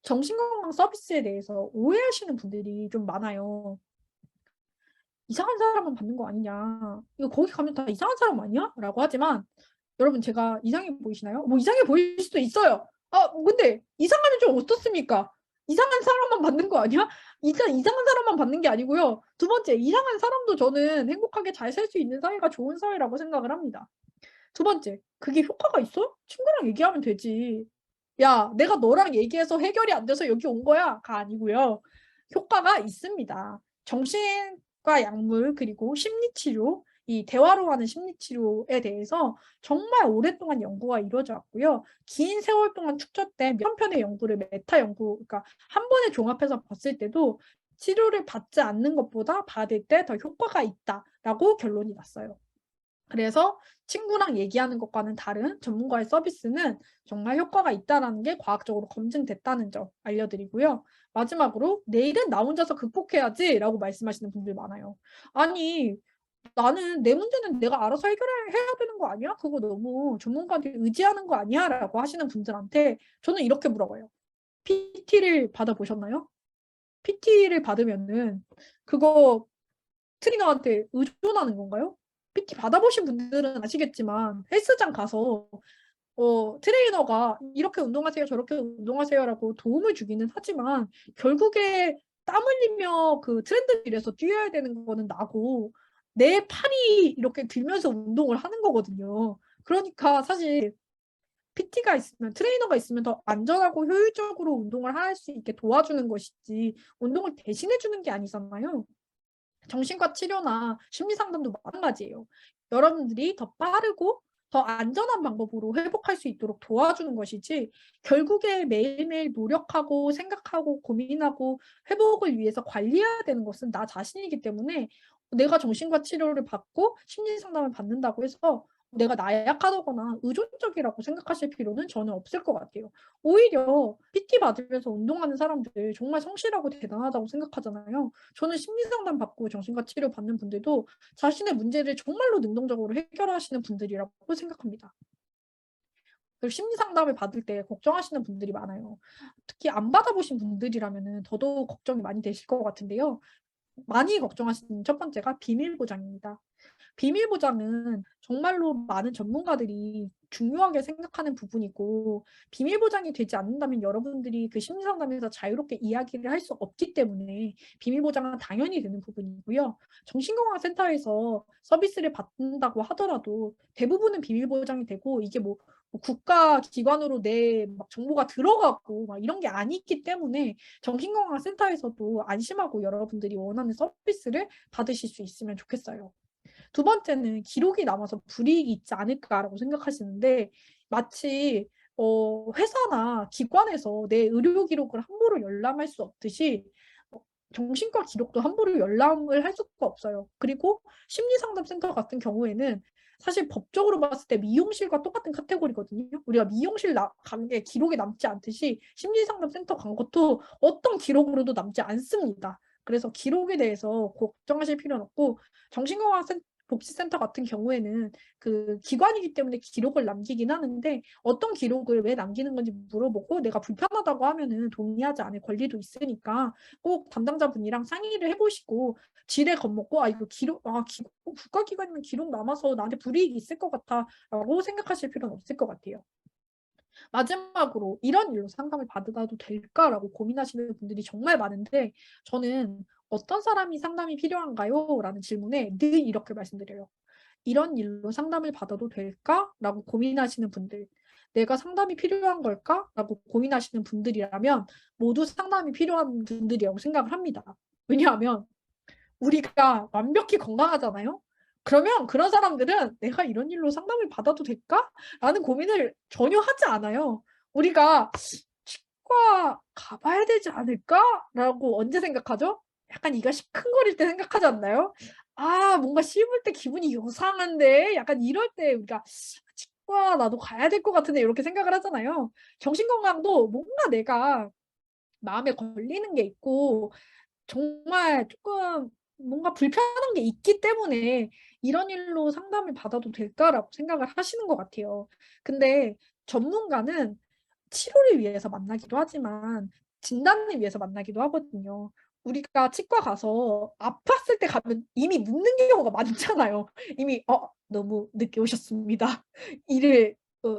정신건강 서비스에 대해서 오해하시는 분들이 좀 많아요. 이상한 사람만 받는 거 아니냐. 이거 거기 가면 다 이상한 사람 아니야? 라고 하지만 여러분 제가 이상해 보이시나요? 뭐 이상해 보일 수도 있어요. 근데 이상하면 좀 어떻습니까? 이상한 사람만 받는 거 아니야? 일단 이상한 사람만 받는 게 아니고요. 두 번째, 이상한 사람도 저는 행복하게 잘 살 수 있는 사회가 좋은 사회라고 생각을 합니다. 두 번째, 그게 효과가 있어? 친구랑 얘기하면 되지. 야, 내가 너랑 얘기해서 해결이 안 돼서 여기 온 거야.가 아니고요. 효과가 있습니다. 정신과 약물 그리고 심리치료, 이 대화로 하는 심리치료에 대해서 정말 오랫동안 연구가 이루어져 왔고요. 긴 세월 동안 축적된 몇 편의 연구를 메타 연구, 그러니까 한 번에 종합해서 봤을 때도 치료를 받지 않는 것보다 받을 때 더 효과가 있다라고 결론이 났어요. 그래서 친구랑 얘기하는 것과는 다른 전문가의 서비스는 정말 효과가 있다는 게 과학적으로 검증됐다는 점 알려드리고요. 마지막으로 내일은 나 혼자서 극복해야지 라고 말씀하시는 분들 많아요. 아니, 나는 내 문제는 내가 알아서 해결해야 되는 거 아니야? 그거 너무 전문가한테 의지하는 거 아니야? 라고 하시는 분들한테 저는 이렇게 물어봐요. PT를 받아보셨나요? PT를 받으면은 그거 트리너한테 의존하는 건가요? PT 받아보신 분들은 아시겠지만 헬스장 가서 트레이너가 이렇게 운동하세요, 저렇게 운동하세요라고 도움을 주기는 하지만 결국에 땀 흘리며 그 트렌드길에서 뛰어야 되는 거는 나고 내 팔이 이렇게 들면서 운동을 하는 거거든요. 그러니까 사실 PT가 있으면, 트레이너가 있으면 더 안전하고 효율적으로 운동을 할 수 있게 도와주는 것이지 운동을 대신해 주는 게 아니잖아요. 정신과 치료나 심리 상담도 마찬가지예요. 여러분들이 더 빠르고 더 안전한 방법으로 회복할 수 있도록 도와주는 것이지, 결국에 매일매일 노력하고 생각하고 고민하고 회복을 위해서 관리해야 되는 것은 나 자신이기 때문에, 내가 정신과 치료를 받고 심리 상담을 받는다고 해서 내가 나약하다거나 의존적이라고 생각하실 필요는 저는 없을 것 같아요. 오히려 PT 받으면서 운동하는 사람들 정말 성실하고 대단하다고 생각하잖아요. 저는 심리 상담 받고 정신과 치료 받는 분들도 자신의 문제를 정말로 능동적으로 해결하시는 분들이라고 생각합니다. 그리고 심리 상담을 받을 때 걱정하시는 분들이 많아요. 특히 안 받아보신 분들이라면 더더욱 걱정이 많이 되실 것 같은데요. 많이 걱정하시는 첫 번째가 비밀 보장입니다. 비밀 보장은 정말로 많은 전문가들이 중요하게 생각하는 부분이고, 비밀 보장이 되지 않는다면 여러분들이 그 심리 상담에서 자유롭게 이야기를 할 수 없기 때문에 비밀 보장은 당연히 되는 부분이고요. 정신건강센터에서 서비스를 받는다고 하더라도 대부분은 비밀 보장이 되고, 이게 뭐 국가 기관으로 내 막 정보가 들어가고 막 이런 게 아니기 때문에 정신건강센터에서도 안심하고 여러분들이 원하는 서비스를 받으실 수 있으면 좋겠어요. 두 번째는 기록이 남아서 불이익이 있지 않을까라고 생각하시는데, 마치 회사나 기관에서 내 의료 기록을 함부로 열람할 수 없듯이 어, 정신과 기록도 함부로 열람을 할 수가 없어요. 그리고 심리상담센터 같은 경우에는 사실 법적으로 봤을 때 미용실과 똑같은 카테고리거든요. 우리가 미용실 간 게 기록이 남지 않듯이 심리상담센터 간 것도 어떤 기록으로도 남지 않습니다. 그래서 기록에 대해서 걱정하실 필요는 없고, 정신건강 복지센터 같은 경우에는 그 기관이기 때문에 기록을 남기긴 하는데, 어떤 기록을 왜 남기는 건지 물어보고 내가 불편하다고 하면은 동의하지 않을 권리도 있으니까 꼭 담당자분이랑 상의를 해보시고, 지레 겁먹고 이거 국가기관이면 기록 남아서 나한테 불이익이 있을 것 같아라고 생각하실 필요는 없을 것 같아요. 마지막으로 이런 일로 상담을 받아도 될까라고 고민하시는 분들이 정말 많은데, 저는 어떤 사람이 상담이 필요한가요? 라는 질문에 늘 이렇게 말씀드려요. 이런 일로 상담을 받아도 될까? 라고 고민하시는 분들, 내가 상담이 필요한 걸까? 라고 고민하시는 분들이라면 모두 상담이 필요한 분들이라고 생각을 합니다. 왜냐하면 우리가 완벽히 건강하잖아요. 그러면 그런 사람들은 내가 이런 일로 상담을 받아도 될까? 라는 고민을 전혀 하지 않아요. 우리가 치과 가봐야 되지 않을까? 라고 언제 생각하죠? 약간 이가 시큰거릴 때 생각하지 않나요? 뭔가 씹을 때 기분이 요상한데? 약간 이럴 때 우리가 치과 나도 가야 될 것 같은데 이렇게 생각을 하잖아요. 정신건강도 뭔가 내가 마음에 걸리는 게 있고 정말 조금 뭔가 불편한 게 있기 때문에 이런 일로 상담을 받아도 될까라고 생각을 하시는 것 같아요. 근데 전문가는 치료를 위해서 만나기도 하지만 진단을 위해서 만나기도 하거든요. 우리가 치과 가서 아팠을 때 가면 이미 묻는 경우가 많잖아요. 이미 너무 늦게 오셨습니다. 이를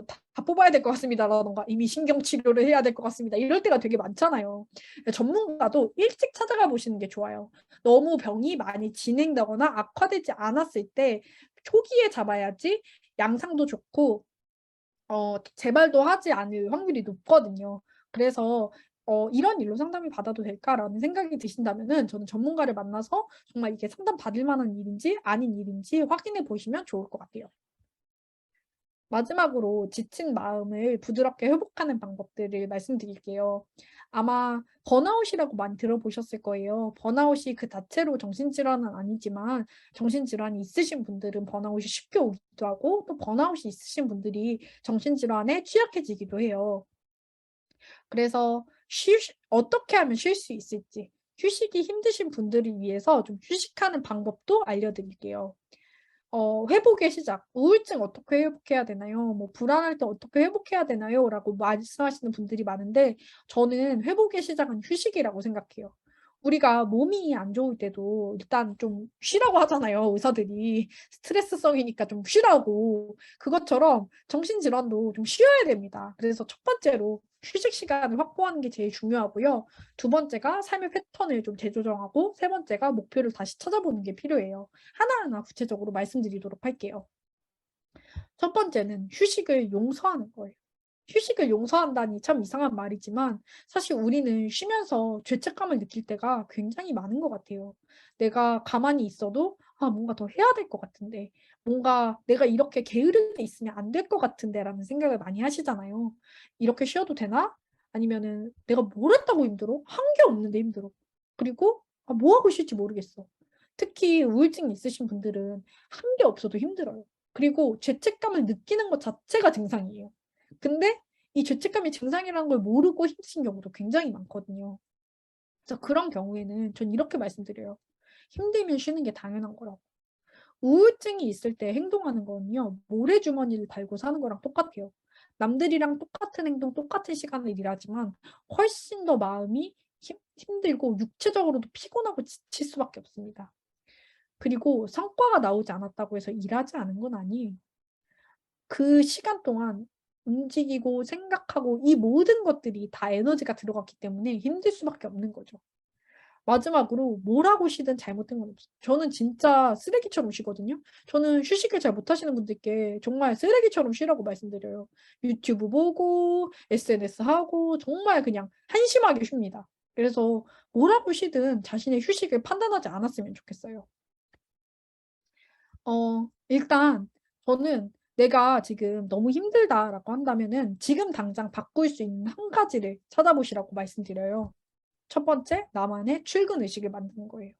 다 뽑아야 될 것 같습니다라던가 이미 신경 치료를 해야 될 것 같습니다. 이럴 때가 되게 많잖아요. 전문가도 일찍 찾아가 보시는 게 좋아요. 너무 병이 많이 진행되거나 악화되지 않았을 때 초기에 잡아야지 양상도 좋고 재발도 하지 않을 확률이 높거든요. 그래서 이런 일로 상담을 받아도 될까라는 생각이 드신다면은 저는 전문가를 만나서 정말 이게 상담 받을 만한 일인지 아닌 일인지 확인해 보시면 좋을 것 같아요. 마지막으로 지친 마음을 부드럽게 회복하는 방법들을 말씀드릴게요. 아마 번아웃이라고 많이 들어보셨을 거예요. 번아웃이 그 자체로 정신질환은 아니지만 정신질환이 있으신 분들은 번아웃이 쉽게 오기도 하고, 또 번아웃이 있으신 분들이 정신질환에 취약해지기도 해요. 그래서 어떻게 하면 쉴 수 있을지, 휴식이 힘드신 분들을 위해서 좀 휴식하는 방법도 알려드릴게요. 회복의 시작. 우울증 어떻게 회복해야 되나요? 뭐 불안할 때 어떻게 회복해야 되나요? 라고 말씀하시는 분들이 많은데, 저는 회복의 시작은 휴식이라고 생각해요. 우리가 몸이 안 좋을 때도 일단 좀 쉬라고 하잖아요. 의사들이 스트레스성이니까 좀 쉬라고. 그것처럼 정신질환도 좀 쉬어야 됩니다. 그래서 첫 번째로 휴식 시간을 확보하는 게 제일 중요하고요. 두 번째가 삶의 패턴을 좀 재조정하고 세 번째가 목표를 다시 찾아보는 게 필요해요. 하나하나 구체적으로 말씀드리도록 할게요. 첫 번째는 휴식을 용서하는 거예요. 휴식을 용서한다니 참 이상한 말이지만 사실 우리는 쉬면서 죄책감을 느낄 때가 굉장히 많은 것 같아요. 내가 가만히 있어도 뭔가 더 해야 될 것 같은데, 뭔가 내가 이렇게 게으르게 있으면 안 될 것 같은데 라는 생각을 많이 하시잖아요. 이렇게 쉬어도 되나? 아니면은 내가 뭘 했다고 힘들어? 한 게 없는데 힘들어. 그리고 뭐 하고 쉴지 모르겠어. 특히 우울증이 있으신 분들은 한 게 없어도 힘들어요. 그리고 죄책감을 느끼는 것 자체가 증상이에요. 근데 이 죄책감이 증상이라는 걸 모르고 힘드신 경우도 굉장히 많거든요. 그래서 그런 경우에는 전 이렇게 말씀드려요. 힘들면 쉬는 게 당연한 거라고. 우울증이 있을 때 행동하는 거는요, 모래주머니를 달고 사는 거랑 똑같아요. 남들이랑 똑같은 행동, 똑같은 시간을 일하지만 훨씬 더 마음이 힘들고 육체적으로도 피곤하고 지칠 수밖에 없습니다. 그리고 성과가 나오지 않았다고 해서 일하지 않은 건 아니에요. 그 시간 동안 움직이고 생각하고 이 모든 것들이 다 에너지가 들어갔기 때문에 힘들 수밖에 없는 거죠. 마지막으로 뭘 하고 쉬든 잘못된 건 없어요. 저는 진짜 쓰레기처럼 쉬거든요. 저는 휴식을 잘 못하시는 분들께 정말 쓰레기처럼 쉬라고 말씀드려요. 유튜브 보고 SNS 하고 정말 그냥 한심하게 쉽니다. 그래서 뭘 하고 쉬든 자신의 휴식을 판단하지 않았으면 좋겠어요. 일단 저는 내가 지금 너무 힘들다라고 한다면은 지금 당장 바꿀 수 있는 한 가지를 찾아보시라고 말씀드려요. 첫 번째, 나만의 출근 의식을 만드는 거예요.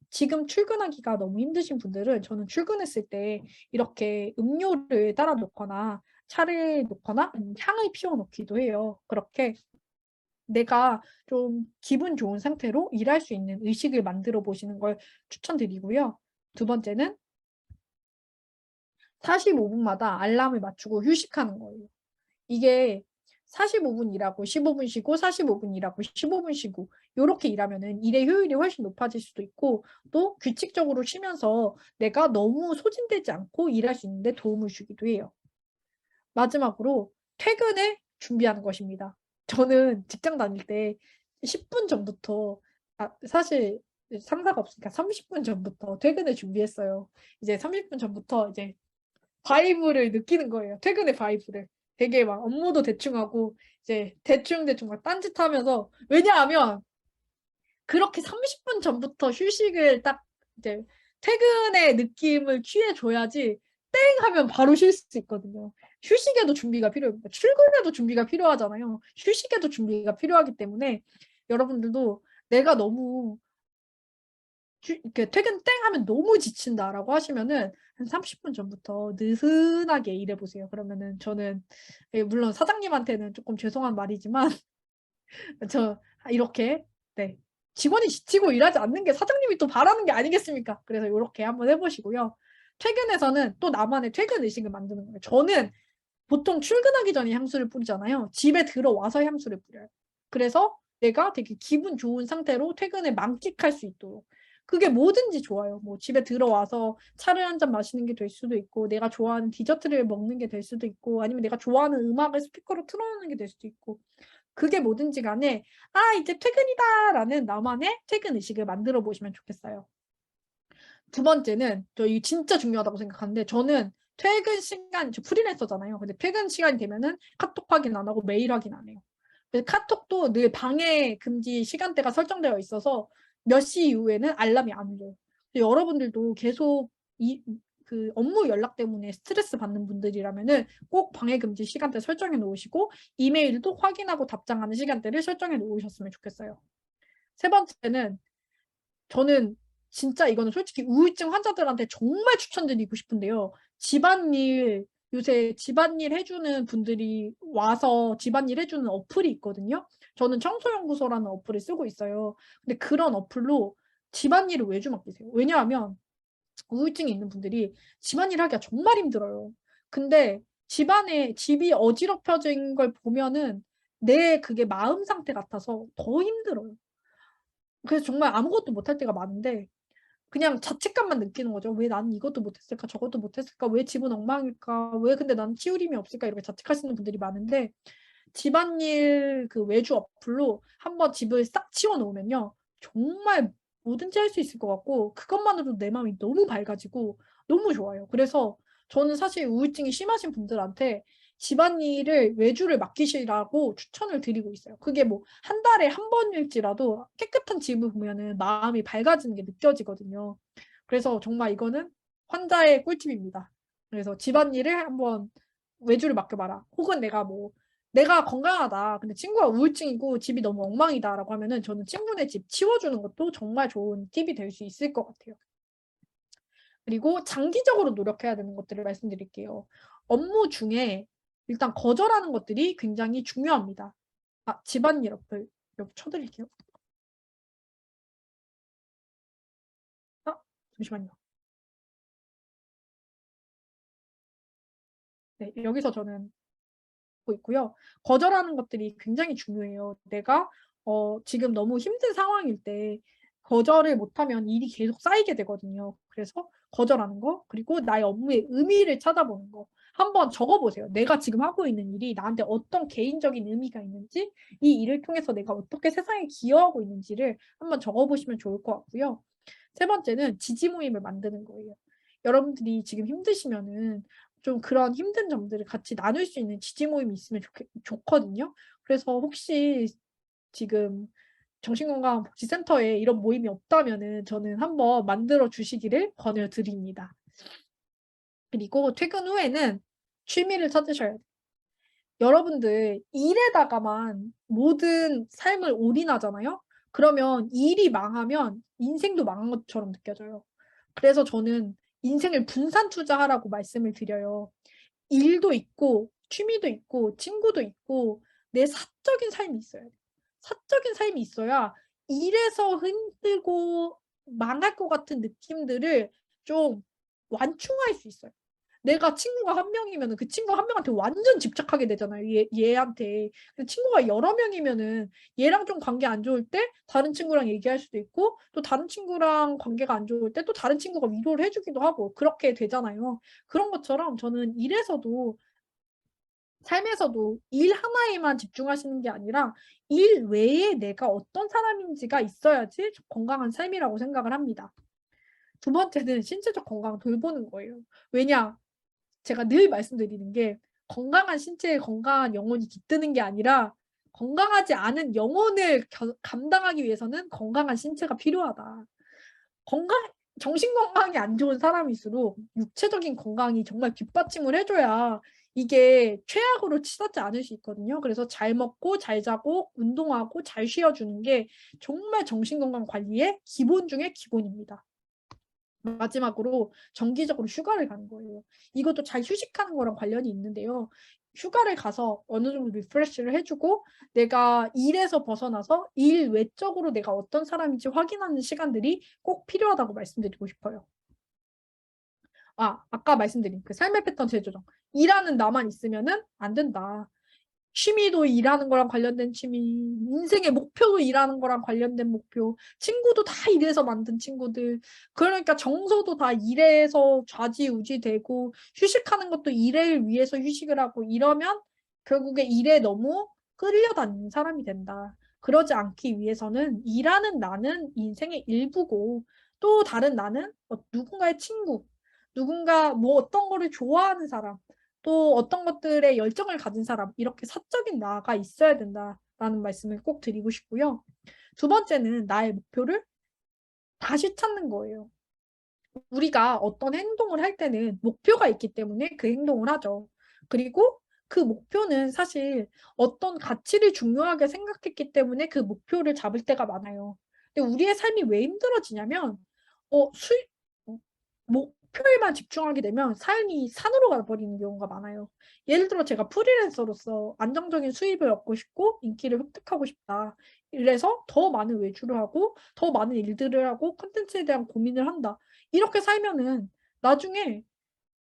지금 출근하기가 너무 힘드신 분들은 저는 출근했을 때 이렇게 음료를 따라 놓거나 차를 놓거나 향을 피워 놓기도 해요. 그렇게 내가 좀 기분 좋은 상태로 일할 수 있는 의식을 만들어 보시는 걸 추천드리고요. 두 번째는 45분마다 알람을 맞추고 휴식하는 거예요. 이게 45분 일하고 15분 쉬고 45분 일하고 15분 쉬고 요렇게 일하면은 일의 효율이 훨씬 높아질 수도 있고 또 규칙적으로 쉬면서 내가 너무 소진되지 않고 일할 수 있는 데 도움을 주기도 해요. 마지막으로 퇴근을 준비하는 것입니다. 저는 직장 다닐 때 10분 전부터 사실 상사가 없으니까 30분 전부터 퇴근을 준비했어요. 이제 30분 전부터 이제 바이브를 느끼는 거예요. 퇴근의 바이브를. 되게 막 업무도 대충 하고 이제 대충대충 막 딴짓하면서 왜냐하면 그렇게 30분 전부터 휴식을 딱 이제 퇴근의 느낌을 취해줘야지 땡 하면 바로 쉴 수 있거든요. 휴식에도 준비가 필요합니다. 출근에도 준비가 필요하잖아요. 휴식에도 준비가 필요하기 때문에 여러분들도 내가 너무 이렇게 퇴근 땡 하면 너무 지친다라고 하시면은 한 30분 전부터 느슨하게 일해보세요. 그러면은 저는 물론 사장님한테는 조금 죄송한 말이지만 저 이렇게 네 직원이 지치고 일하지 않는 게 사장님이 또 바라는 게 아니겠습니까? 그래서 이렇게 한번 해보시고요. 퇴근에서는 또 나만의 퇴근 의식을 만드는 거예요. 저는 보통 출근하기 전에 향수를 뿌리잖아요. 집에 들어와서 향수를 뿌려요. 그래서 내가 되게 기분 좋은 상태로 퇴근을 만끽할 수 있도록. 그게 뭐든지 좋아요. 뭐 집에 들어와서 차를 한 잔 마시는 게 될 수도 있고, 내가 좋아하는 디저트를 먹는 게 될 수도 있고, 아니면 내가 좋아하는 음악을 스피커로 틀어놓는 게 될 수도 있고, 그게 뭐든지 간에, 이제 퇴근이다! 라는 나만의 퇴근 의식을 만들어 보시면 좋겠어요. 두 번째는 저 이게 진짜 중요하다고 생각하는데 저는 퇴근 시간, 저 프리랜서잖아요. 근데 퇴근 시간이 되면은 카톡 확인 안 하고 메일 확인 안 해요. 그래서 카톡도 늘 방해 금지 시간대가 설정되어 있어서 몇 시 이후에는 알람이 안 울려요. 여러분들도 계속 그 업무 연락 때문에 스트레스 받는 분들이라면은 꼭 방해 금지 시간대 설정해 놓으시고 이메일도 확인하고 답장하는 시간대를 설정해 놓으셨으면 좋겠어요. 세 번째는 저는 진짜 이거는 솔직히 우울증 환자들한테 정말 추천드리고 싶은데요. 집안일, 요새 집안일 해주는 분들이 와서 집안일 해주는 어플이 있거든요. 저는 청소연구소라는 어플을 쓰고 있어요. 근데 그런 어플로 집안일을 외주 맡기세요. 왜냐하면 우울증이 있는 분들이 집안일 하기가 정말 힘들어요. 근데 집이 어지럽혀진 걸 보면은 내 그게 마음 상태 같아서 더 힘들어요. 그래서 정말 아무것도 못할 때가 많은데 그냥 자책감만 느끼는 거죠. '왜 나는 이것도 못했을까? 저것도 못했을까? 왜 집은 엉망일까? 왜 근데 나는 치우림이 없을까?' 이렇게 자책하시는 분들이 많은데 집안일 그 외주 어플로 한번 집을 싹 치워 놓으면요. 정말 뭐든지 할 수 있을 것 같고 그것만으로도 내 마음이 너무 밝아지고 너무 좋아요. 그래서 저는 사실 우울증이 심하신 분들한테 집안일을 외주를 맡기시라고 추천을 드리고 있어요. 그게 뭐 한 달에 한 번일지라도 깨끗한 집을 보면은 마음이 밝아지는 게 느껴지거든요. 그래서 정말 이거는 환자의 꿀팁입니다. 그래서 집안일을 한번 외주를 맡겨봐라. 혹은 내가 건강하다. 근데 친구가 우울증이고 집이 너무 엉망이다라고 하면은 저는 친구네 집 치워주는 것도 정말 좋은 팁이 될 수 있을 것 같아요. 그리고 장기적으로 노력해야 되는 것들을 말씀드릴게요. 업무 중에 일단 거절하는 것들이 굉장히 중요합니다. 아, 집안일 어플 여기 쳐드릴게요. 아, 잠시만요. 네, 여기서 저는 하고 있고요. 거절하는 것들이 굉장히 중요해요. 내가 지금 너무 힘든 상황일 때 거절을 못하면 일이 계속 쌓이게 되거든요. 그래서 거절하는 거, 그리고 나의 업무의 의미를 찾아보는 거. 한번 적어보세요. 내가 지금 하고 있는 일이 나한테 어떤 개인적인 의미가 있는지, 이 일을 통해서 내가 어떻게 세상에 기여하고 있는지를 한번 적어보시면 좋을 것 같고요. 세 번째는 지지 모임을 만드는 거예요. 여러분들이 지금 힘드시면은 좀 그런 힘든 점들을 같이 나눌 수 있는 지지 모임이 있으면 좋거든요. 그래서 혹시 지금 정신건강복지센터에 이런 모임이 없다면은 저는 한번 만들어 주시기를 권유드립니다. 그리고 퇴근 후에는 취미를 찾으셔야 돼요. 여러분들 일에다가만 모든 삶을 올인하잖아요. 그러면 일이 망하면 인생도 망한 것처럼 느껴져요. 그래서 저는 인생을 분산 투자하라고 말씀을 드려요. 일도 있고 취미도 있고 친구도 있고 내 사적인 삶이 있어야 돼. 사적인 삶이 있어야 일에서 힘들고 망할 것 같은 느낌들을 좀 완충할 수 있어요. 내가 친구가 한 명이면은 그 친구 한 명한테 완전 집착하게 되잖아요. 얘한테. 근데 친구가 여러 명이면은 얘랑 좀 관계 안 좋을 때 다른 친구랑 얘기할 수도 있고 또 다른 친구랑 관계가 안 좋을 때 또 다른 친구가 위로를 해주기도 하고 그렇게 되잖아요. 그런 것처럼 저는 일에서도 삶에서도 일 하나에만 집중하시는 게 아니라 일 외에 내가 어떤 사람인지가 있어야지 건강한 삶이라고 생각을 합니다. 두 번째는 신체적 건강 돌보는 거예요. 왜냐? 제가 늘 말씀드리는 게 건강한 신체에 건강한 영혼이 깃드는 게 아니라 건강하지 않은 영혼을 감당하기 위해서는 건강한 신체가 필요하다. 건강, 정신 건강이 안 좋은 사람일수록 육체적인 건강이 정말 뒷받침을 해줘야 이게 최악으로 치닫지 않을 수 있거든요. 그래서 잘 먹고 잘 자고 운동하고 잘 쉬어주는 게 정말 정신 건강 관리의 기본 중에 기본입니다. 마지막으로 정기적으로 휴가를 가는 거예요. 이것도 잘 휴식하는 거랑 관련이 있는데요. 휴가를 가서 어느 정도 리프레시를 해주고 내가 일에서 벗어나서 일 외적으로 내가 어떤 사람인지 확인하는 시간들이 꼭 필요하다고 말씀드리고 싶어요. 아, 아까 말씀드린 그 삶의 패턴 재조정. 일하는 나만 있으면은 안 된다. 취미도 일하는 거랑 관련된 취미, 인생의 목표도 일하는 거랑 관련된 목표, 친구도 다 일해서 만든 친구들. 그러니까 정서도 다 일해서 좌지우지되고 휴식하는 것도 일을 위해서 휴식을 하고 이러면 결국에 일에 너무 끌려다니는 사람이 된다. 그러지 않기 위해서는 일하는 나는 인생의 일부고 또 다른 나는 누군가의 친구, 누군가 뭐 어떤 거를 좋아하는 사람, 또 어떤 것들에 열정을 가진 사람, 이렇게 사적인 나가 있어야 된다라는 말씀을 꼭 드리고 싶고요. 두 번째는 나의 목표를 다시 찾는 거예요. 우리가 어떤 행동을 할 때는 목표가 있기 때문에 그 행동을 하죠. 그리고 그 목표는 사실 어떤 가치를 중요하게 생각했기 때문에 그 목표를 잡을 때가 많아요. 근데 우리의 삶이 왜 힘들어지냐면, 어, 수, 목표에만 집중하게 되면 삶이 산으로 가버리는 경우가 많아요. 예를 들어 제가 프리랜서로서 안정적인 수입을 얻고 싶고 인기를 획득하고 싶다. 이래서 더 많은 외주를 하고 더 많은 일들을 하고 콘텐츠에 대한 고민을 한다. 이렇게 살면은 나중에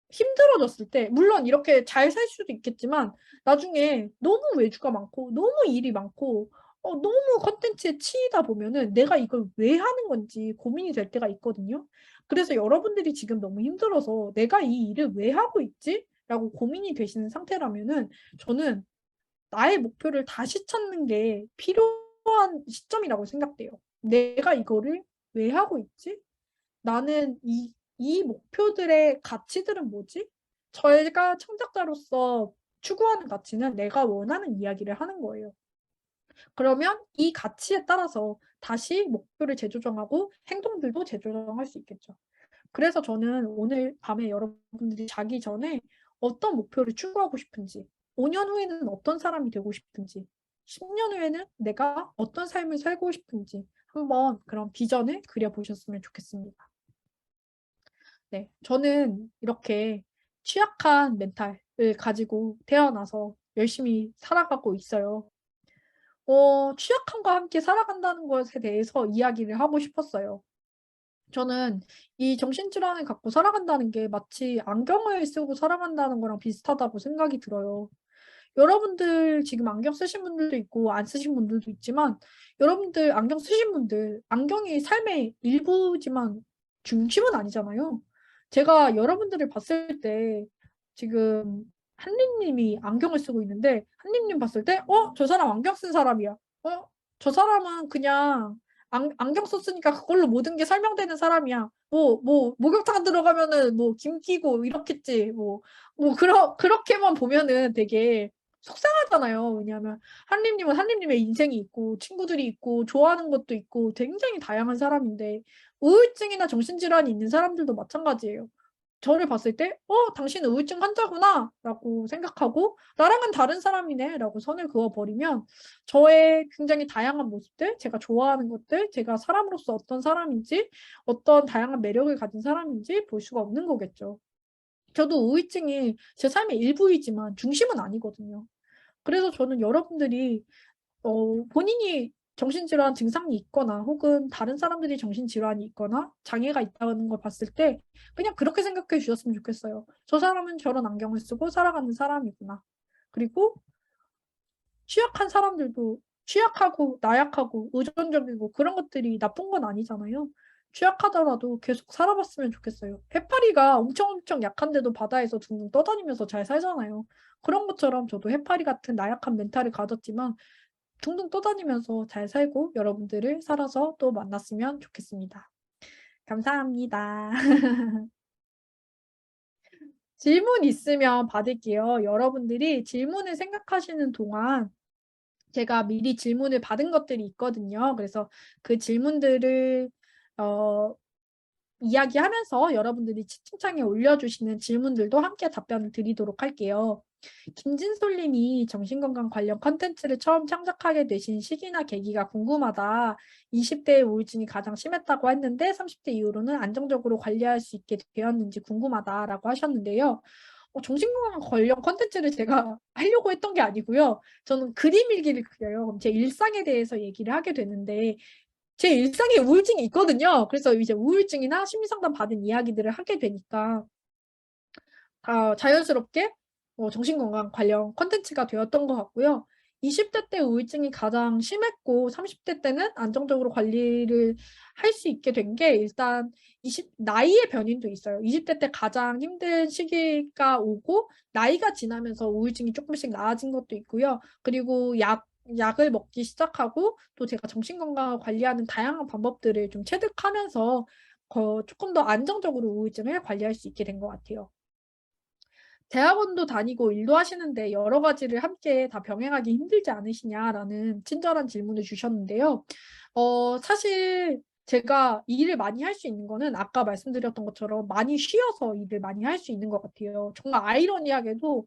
힘들어졌을 때, 물론 이렇게 잘 살 수도 있겠지만, 나중에 너무 외주가 많고, 너무 일이 많고, 너무 컨텐츠에 치이다 보면은 내가 이걸 왜 하는 건지 고민이 될 때가 있거든요. 그래서 여러분들이 지금 너무 힘들어서 내가 이 일을 왜 하고 있지? 라고 고민이 되시는 상태라면은 저는 나의 목표를 다시 찾는 게 필요한 시점이라고 생각돼요. 내가 이거를 왜 하고 있지? 나는 이 목표들의 가치들은 뭐지? 저희가 창작자로서 추구하는 가치는 내가 원하는 이야기를 하는 거예요. 그러면 이 가치에 따라서 다시 목표를 재조정하고 행동들도 재조정할 수 있겠죠. 그래서 저는 오늘 밤에 여러분들이 자기 전에 어떤 목표를 추구하고 싶은지, 5년 후에는 어떤 사람이 되고 싶은지, 10년 후에는 내가 어떤 삶을 살고 싶은지 한번 그런 비전을 그려보셨으면 좋겠습니다. 네, 저는 이렇게 취약한 멘탈을 가지고 태어나서 열심히 살아가고 있어요. 취약함과 함께 살아간다는 것에 대해서 이야기를 하고 싶었어요. 저는 이 정신질환을 갖고 살아간다는 게 마치 안경을 쓰고 살아간다는 거랑 비슷하다고 생각이 들어요. 여러분들 지금 안경 쓰신 분들도 있고 안 쓰신 분들도 있지만 여러분들 안경 쓰신 분들 안경이 삶의 일부지만 중심은 아니잖아요. 제가 여러분들을 봤을 때 지금 한림님이 안경을 쓰고 있는데 한림님 봤을 때 저 사람 안경 쓴 사람이야. 저 사람은 그냥 안경 썼으니까 그걸로 모든 게 설명되는 사람이야. 목욕탕 들어가면은 김 끼고 이렇겠지. 그렇게만 보면은 되게 속상하잖아요. 왜냐하면 한림님은 한림님의 인생이 있고 친구들이 있고 좋아하는 것도 있고 굉장히 다양한 사람인데 우울증이나 정신질환이 있는 사람들도 마찬가지예요. 저를 봤을 때, 당신은 우울증 환자구나 라고 생각하고 나랑은 다른 사람이네 라고 선을 그어버리면 저의 굉장히 다양한 모습들, 제가 좋아하는 것들, 제가 사람으로서 어떤 사람인지 어떤 다양한 매력을 가진 사람인지 볼 수가 없는 거겠죠. 저도 우울증이 제 삶의 일부이지만 중심은 아니거든요. 그래서 저는 여러분들이 본인이 정신질환 증상이 있거나 혹은 다른 사람들이 정신질환이 있거나 장애가 있다는 걸 봤을 때 그냥 그렇게 생각해 주셨으면 좋겠어요. 저 사람은 저런 안경을 쓰고 살아가는 사람이구나. 그리고 취약한 사람들도 취약하고 나약하고 의존적이고 그런 것들이 나쁜 건 아니잖아요. 취약하더라도 계속 살아봤으면 좋겠어요. 해파리가 엄청 약한데도 바다에서 둥둥 떠다니면서 잘 살잖아요. 그런 것처럼 저도 해파리 같은 나약한 멘탈을 가졌지만 둥둥 떠다니면서 잘 살고 여러분들을 살아서 또 만났으면 좋겠습니다. 감사합니다. 질문 있으면 받을게요. 여러분들이 질문을 생각하시는 동안 제가 미리 질문을 받은 것들이 있거든요. 그래서 그 질문들을 어, 이야기하면서 여러분들이 채팅창에 올려주시는 질문들도 함께 답변을 드리도록 할게요. 김진솔님이 정신건강 관련 컨텐츠를 처음 창작하게 되신 시기나 계기가 궁금하다. 20대의 우울증이 가장 심했다고 했는데 30대 이후로는 안정적으로 관리할 수 있게 되었는지 궁금하다라고 하셨는데요. 정신건강 관련 컨텐츠를 제가 하려고 했던 게 아니고요. 저는 그림 일기를 그려요. 그럼 제 일상에 대해서 얘기를 하게 되는데 제 일상에 우울증이 있거든요. 그래서 이제 우울증이나 심리상담 받은 이야기들을 하게 되니까 자연스럽게 정신건강 관련 컨텐츠가 되었던 것 같고요. 20대 때 우울증이 가장 심했고 30대 때는 안정적으로 관리를 할 수 있게 된 게 일단 나이의 변인도 있어요. 20대 때 가장 힘든 시기가 오고 나이가 지나면서 우울증이 조금씩 나아진 것도 있고요. 그리고 약을 먹기 시작하고 또 제가 정신건강을 관리하는 다양한 방법들을 좀 체득하면서 조금 더 안정적으로 우울증을 관리할 수 있게 된 것 같아요. 대학원도 다니고 일도 하시는데 여러 가지를 함께 다 병행하기 힘들지 않으시냐라는 친절한 질문을 주셨는데요. 사실 제가 일을 많이 할 수 있는 거는 아까 말씀드렸던 것처럼 많이 쉬어서 일을 많이 할 수 있는 것 같아요. 정말 아이러니하게도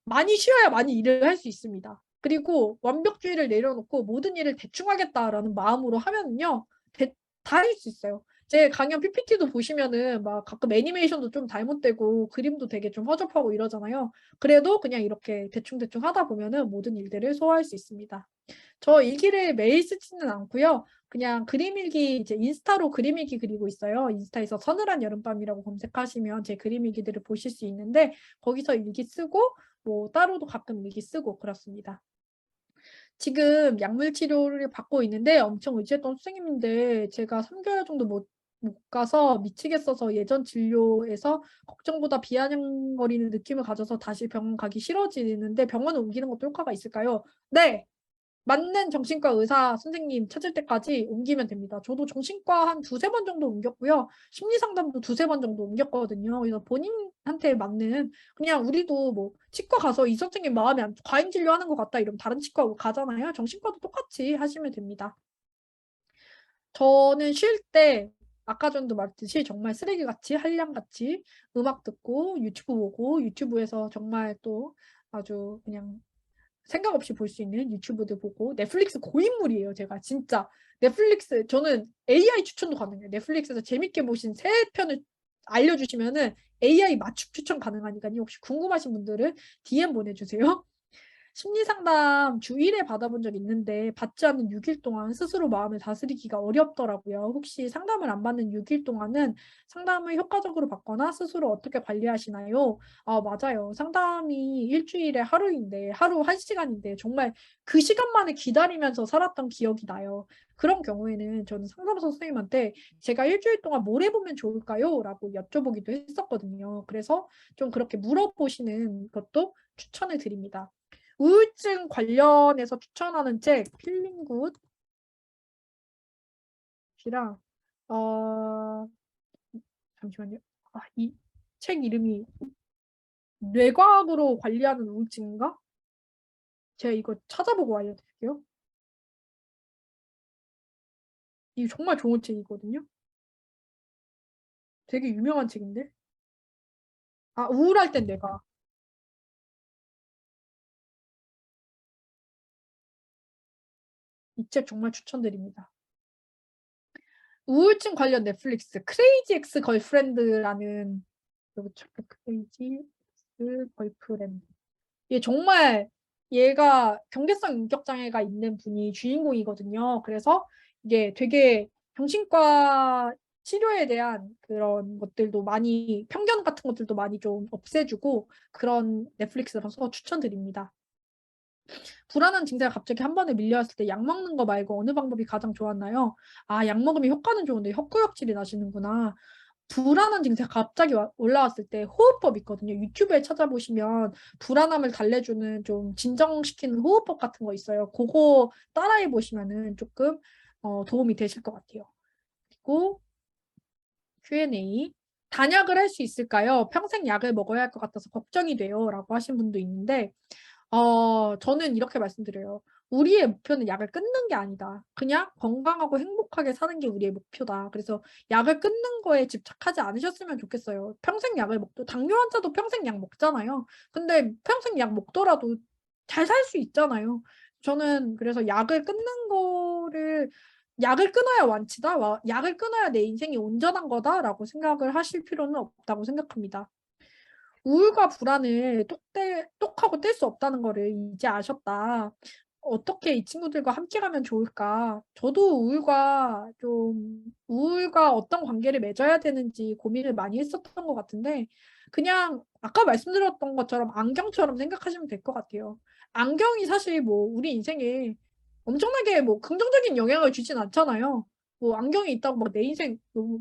많이 쉬어야 많이 일을 할 수 있습니다. 그리고 완벽주의를 내려놓고 모든 일을 대충 하겠다라는 마음으로 하면은요, 다 할 수 있어요. 제 강연 PPT도 보시면은 막 가끔 애니메이션도 좀 잘못되고 그림도 되게 좀 허접하고 이러잖아요. 그래도 그냥 이렇게 대충대충 하다 보면은 모든 일들을 소화할 수 있습니다. 저 일기를 매일 쓰지는 않고요. 그냥 그림 일기 이제 인스타로 그림 일기 그리고 있어요. 인스타에서 서늘한 여름밤이라고 검색하시면 제 그림 일기들을 보실 수 있는데 거기서 일기 쓰고 따로도 가끔 일기 쓰고 그렇습니다. 지금 약물 치료를 받고 있는데 엄청 의지했던 선생님인데 제가 3개월 정도 못 못 가서 미치겠어서 예전 진료에서 걱정보다 비아냥거리는 느낌을 가져서 다시 병원 가기 싫어지는데 병원을 옮기는 것도 효과가 있을까요? 네. 맞는 정신과 의사 선생님 찾을 때까지 옮기면 됩니다. 저도 정신과 한 두세 번 정도 옮겼고요. 심리상담도 두세 번 정도 옮겼거든요. 그래서 본인한테 맞는, 그냥 우리도 뭐 치과 가서 이 선생님 마음에 안 과잉 진료하는 것 같다 이러면 다른 치과 가잖아요. 정신과도 똑같이 하시면 됩니다. 저는 쉴 때 아까 전도 말했듯이 정말 쓰레기같이 한량같이 음악 듣고 유튜브 보고, 유튜브에서 정말 또 아주 그냥 생각 없이 볼 수 있는 유튜브들 보고, 넷플릭스 고인물이에요. 제가 진짜 넷플릭스, 저는 AI 추천도 가능해요. 넷플릭스에서 재밌게 보신 세 편을 알려주시면은 AI 맞춤 추천 가능하니까요. 혹시 궁금하신 분들은 DM 보내주세요. 심리상담 주 1회 받아본 적 있는데 받지 않는 6일 동안 스스로 마음을 다스리기가 어렵더라고요. 혹시 상담을 안 받는 6일 동안은 상담을 효과적으로 받거나 스스로 어떻게 관리하시나요? 아, 맞아요. 상담이 일주일에 하루인데, 하루 1시간인데 정말 그 시간만을 기다리면서 살았던 기억이 나요. 그런 경우에는 저는 상담사 선생님한테 제가 일주일 동안 뭘 해보면 좋을까요? 라고 여쭤보기도 했었거든요. 그래서 좀 그렇게 물어보시는 것도 추천을 드립니다. 우울증 관련해서 추천하는 책 필링굿이랑 어 잠시만요. 아, 이 책 이름이 뇌과학으로 관리하는 우울증인가? 제가 이거 찾아보고 알려드릴게요. 이게 정말 좋은 책이거든요. 되게 유명한 책인데. 아, 우울할 땐 내가. 이 책 정말 추천드립니다. 우울증 관련 넷플릭스 크레이지 엑스 걸프렌드라는, 여기 잠깐 크레이지 엑스 걸프렌드. 얘 정말, 얘가 경계성 인격 장애가 있는 분이 주인공이거든요. 그래서 이게 되게 정신과 치료에 대한 그런 것들도 많이, 편견 같은 것들도 많이 좀 없애주고 그런 넷플릭스라서 추천드립니다. 불안한 증세가 갑자기 한 번에 밀려왔을 때 약 먹는 거 말고 어느 방법이 가장 좋았나요? 아, 약 먹으면 효과는 좋은데 헛구역질이 나시는구나. 불안한 증세가 갑자기 올라왔을 때 호흡법 있거든요. 유튜브에 찾아보시면 불안함을 달래주는 좀 진정시키는 호흡법 같은 거 있어요. 그거 따라해 보시면은 조금 도움이 되실 것 같아요. 그리고 Q&A. 단약을 할 수 있을까요? 평생 약을 먹어야 할 것 같아서 걱정이 돼요. 라고 하신 분도 있는데, 저는 이렇게 말씀드려요. 우리의 목표는 약을 끊는 게 아니다. 그냥 건강하고 행복하게 사는 게 우리의 목표다. 그래서 약을 끊는 거에 집착하지 않으셨으면 좋겠어요. 평생 약을 먹도, 당뇨 환자도 평생 약 먹잖아요. 근데 평생 약 먹더라도 잘 살 수 있잖아요. 저는 그래서 약을 끊는 거를, 약을 끊어야 완치다. 약을 끊어야 내 인생이 온전한 거다라고 생각을 하실 필요는 없다고 생각합니다. 우울과 불안을 똑하고 뗄 수 없다는 거를 이제 아셨다. 어떻게 이 친구들과 함께 가면 좋을까? 저도 우울과 어떤 관계를 맺어야 되는지 고민을 많이 했었던 것 같은데, 그냥 아까 말씀드렸던 것처럼 안경처럼 생각하시면 될 것 같아요. 안경이 사실 뭐 우리 인생에 엄청나게 뭐 긍정적인 영향을 주진 않잖아요. 뭐 안경이 있다고 막 내 인생 너무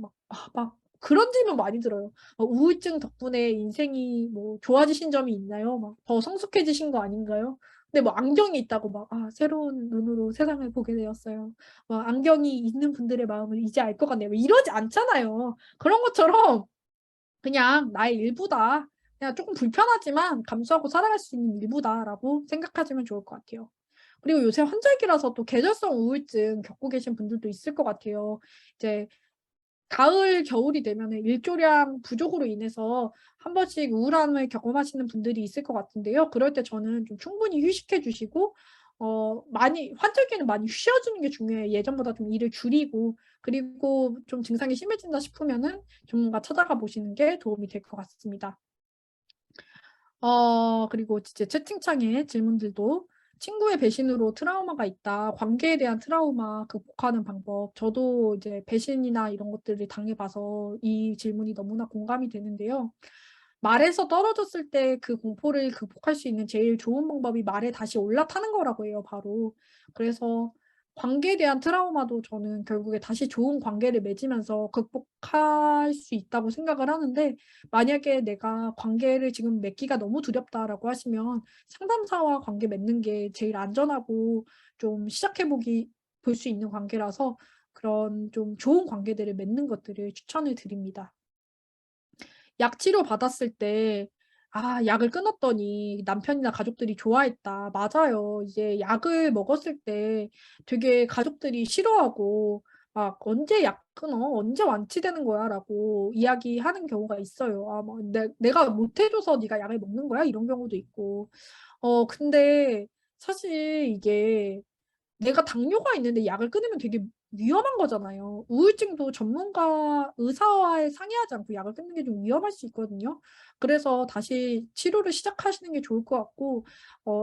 막 그런 질문 많이 들어요. 우울증 덕분에 인생이 뭐 좋아지신 점이 있나요? 막 더 성숙해지신 거 아닌가요? 근데 뭐 안경이 있다고 막, 새로운 눈으로 세상을 보게 되었어요. 막 안경이 있는 분들의 마음을 이제 알 것 같네요. 뭐 이러지 않잖아요. 그런 것처럼 그냥 나의 일부다. 그냥 조금 불편하지만 감수하고 살아갈 수 있는 일부다라고 생각하시면 좋을 것 같아요. 그리고 요새 환절기라서 또 계절성 우울증 겪고 계신 분들도 있을 것 같아요. 이제 가을, 겨울이 되면은 일조량 부족으로 인해서 한 번씩 우울함을 경험하시는 분들이 있을 것 같은데요. 그럴 때 저는 좀 충분히 휴식해 주시고, 환절기에는 많이 쉬어주는 게 중요해요. 예전보다 좀 일을 줄이고, 그리고 좀 증상이 심해진다 싶으면은 전문가 찾아가 보시는 게 도움이 될 것 같습니다. 그리고 진짜 채팅창에 질문들도 친구의 배신으로 트라우마가 있다. 관계에 대한 트라우마 극복하는 방법. 저도 이제 배신이나 이런 것들을 당해봐서 이 질문이 너무나 공감이 되는데요. 말에서 떨어졌을 때 그 공포를 극복할 수 있는 제일 좋은 방법이 말에 다시 올라타는 거라고 해요, 바로. 그래서 관계에 대한 트라우마도 저는 결국에 다시 좋은 관계를 맺으면서 극복할 수 있다고 생각을 하는데, 만약에 내가 관계를 지금 맺기가 너무 두렵다라고 하시면 상담사와 관계 맺는 게 제일 안전하고 좀 시작해보기 볼 수 있는 관계라서 그런 좀 좋은 관계들을 맺는 것들을 추천을 드립니다. 약 치료 받았을 때, 아, 약을 끊었더니 남편이나 가족들이 좋아했다. 맞아요. 이제 약을 먹었을 때 되게 가족들이 싫어하고, 막, 언제 약 끊어? 언제 완치되는 거야? 라고 이야기하는 경우가 있어요. 아, 뭐, 내가 못해줘서 네가 약을 먹는 거야? 이런 경우도 있고. 근데 사실 이게 내가 당뇨가 있는데 약을 끊으면 되게 위험한 거잖아요. 우울증도 전문가 의사와의 상의하지 않고 약을 끊는 게 좀 위험할 수 있거든요. 그래서 다시 치료를 시작하시는 게 좋을 것 같고,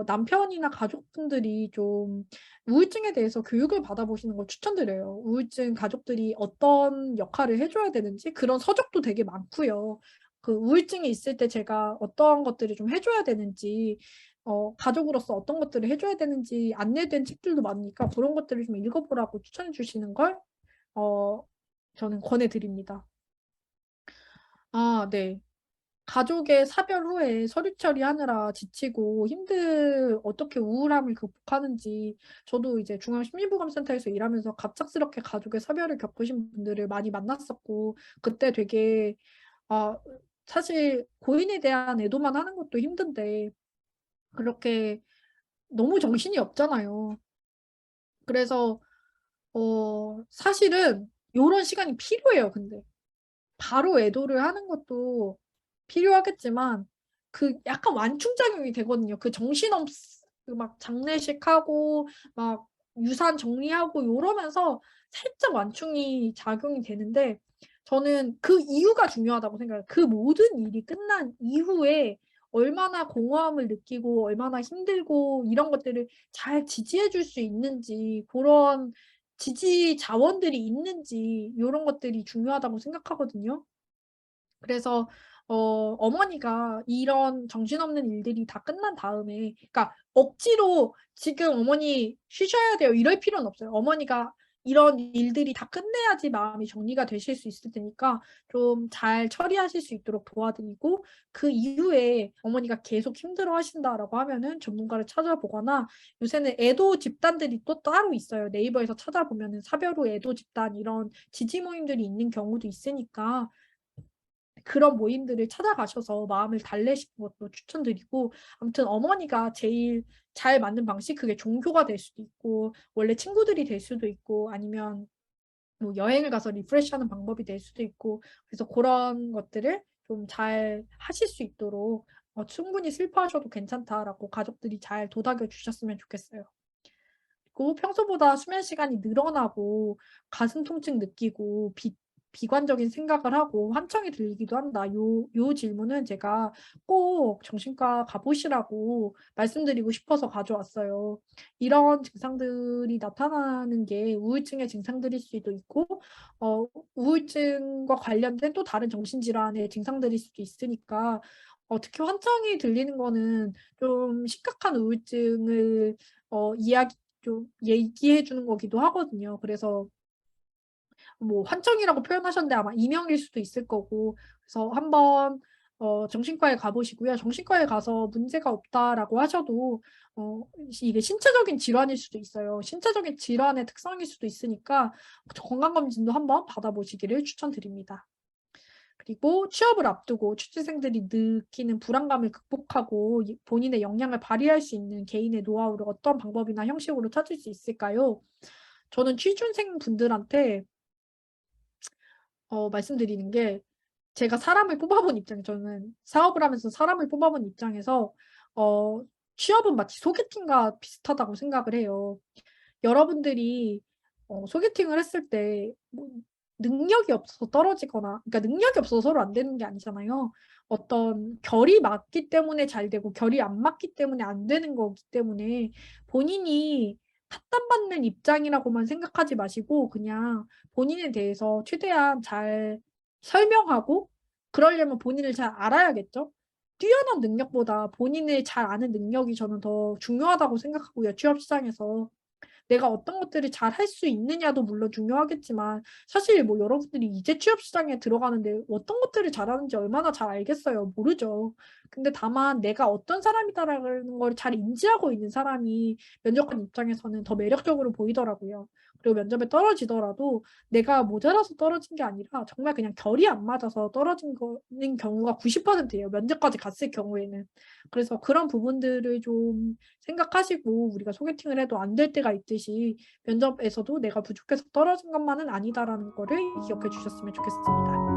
남편이나 가족분들이 좀 우울증에 대해서 교육을 받아보시는 걸 추천드려요. 우울증 가족들이 어떤 역할을 해줘야 되는지 그런 서적도 되게 많고요. 그 우울증이 있을 때 제가 어떤 것들을 좀 해줘야 되는지 가족으로서 어떤 것들을 해줘야 되는지 안내된 책들도 많으니까 그런 것들을 좀 읽어보라고 추천해 주시는 걸, 어, 저는 권해드립니다. 아, 네. 가족의 사별 후에 서류 처리하느라 지치고 어떻게 우울함을 극복하는지, 저도 이제 중앙심리보감센터에서 일하면서 갑작스럽게 가족의 사별을 겪으신 분들을 많이 만났었고, 그때 되게, 아, 사실 고인에 대한 애도만 하는 것도 힘든데, 그렇게 너무 정신이 없잖아요. 그래서 사실은 이런 시간이 필요해요. 근데 바로 애도를 하는 것도 필요하겠지만 그 약간 완충작용이 되거든요. 그 정신없 그막 장례식하고 막 유산 정리하고 이러면서 살짝 완충이 작용이 되는데, 저는 그 이유가 중요하다고 생각해요. 그 모든 일이 끝난 이후에 얼마나 공허함을 느끼고 얼마나 힘들고 이런 것들을 잘 지지해 줄 수 있는지, 그런 지지 자원들이 있는지 이런 것들이 중요하다고 생각하거든요. 그래서 어머니가 이런 정신없는 일들이 다 끝난 다음에, 그러니까 억지로 지금 어머니 쉬셔야 돼요 이럴 필요는 없어요. 어머니가 이런 일들이 다 끝내야지 마음이 정리가 되실 수 있을 테니까 좀 잘 처리하실 수 있도록 도와드리고, 그 이후에 어머니가 계속 힘들어 하신다라고 하면은 전문가를 찾아보거나, 요새는 애도 집단들이 또 따로 있어요. 네이버에서 찾아보면은 사별 후 애도 집단 이런 지지 모임들이 있는 경우도 있으니까 그런 모임들을 찾아가셔서 마음을 달래시는 것도 추천드리고, 아무튼 어머니가 제일 잘 맞는 방식, 그게 종교가 될 수도 있고 원래 친구들이 될 수도 있고 아니면 뭐 여행을 가서 리프레시하는 방법이 될 수도 있고, 그래서 그런 것들을 좀 잘 하실 수 있도록 충분히 슬퍼하셔도 괜찮다라고 가족들이 잘 도닥여 주셨으면 좋겠어요. 그리고 평소보다 수면 시간이 늘어나고 가슴 통증 느끼고 비관적인 생각을 하고 환청이 들리기도 한다. 요 질문은 제가 꼭 정신과 가보시라고 말씀드리고 싶어서 가져왔어요. 이런 증상들이 나타나는 게 우울증의 증상들일 수도 있고, 우울증과 관련된 또 다른 정신질환의 증상들일 수도 있으니까, 특히 환청이 들리는 거는 좀 심각한 우울증을 이야기 좀 얘기해 주는 거기도 하거든요. 그래서 뭐 환청이라고 표현하셨는데 아마 이명일 수도 있을 거고, 그래서 한번 정신과에 가보시고요. 정신과에 가서 문제가 없다라고 하셔도 이게 신체적인 질환일 수도 있어요. 신체적인 질환의 특성일 수도 있으니까 건강검진도 한번 받아보시기를 추천드립니다. 그리고 취업을 앞두고 취준생들이 느끼는 불안감을 극복하고 본인의 역량을 발휘할 수 있는 개인의 노하우를 어떤 방법이나 형식으로 찾을 수 있을까요? 저는 취준생 분들한테 말씀드리는 게, 제가 사람을 뽑아본 입장, 저는 사업을 하면서 사람을 뽑아본 입장에서 어, 취업은 마치 소개팅과 비슷하다고 생각을 해요. 여러분들이 소개팅을 했을 때뭐 능력이 없어서 떨어지거나, 그러니까 능력이 없어서 서로 안 되는 게 아니잖아요. 어떤 결이 맞기 때문에 잘 되고 결이 안 맞기 때문에 안 되는 거기 때문에, 본인이 탓담받는 입장이라고만 생각하지 마시고 그냥 본인에 대해서 최대한 잘 설명하고, 그러려면 본인을 잘 알아야겠죠. 뛰어난 능력보다 본인을 잘 아는 능력이 저는 더 중요하다고 생각하고요, 취업 시장에서. 내가 어떤 것들을 잘 할 수 있느냐도 물론 중요하겠지만 사실 뭐 여러분들이 이제 취업 시장에 들어가는데 어떤 것들을 잘하는지 얼마나 잘 알겠어요. 모르죠. 근데 다만 내가 어떤 사람이다라는 걸 잘 인지하고 있는 사람이 면접관 입장에서는 더 매력적으로 보이더라고요. 그리고 면접에 떨어지더라도 내가 모자라서 떨어진 게 아니라 정말 그냥 결이 안 맞아서 떨어진 거는 경우가 90%예요. 면접까지 갔을 경우에는. 그래서 그런 부분들을 좀 생각하시고 우리가 소개팅을 해도 안 될 때가 있듯이 면접에서도 내가 부족해서 떨어진 것만은 아니다라는 거를 기억해 주셨으면 좋겠습니다.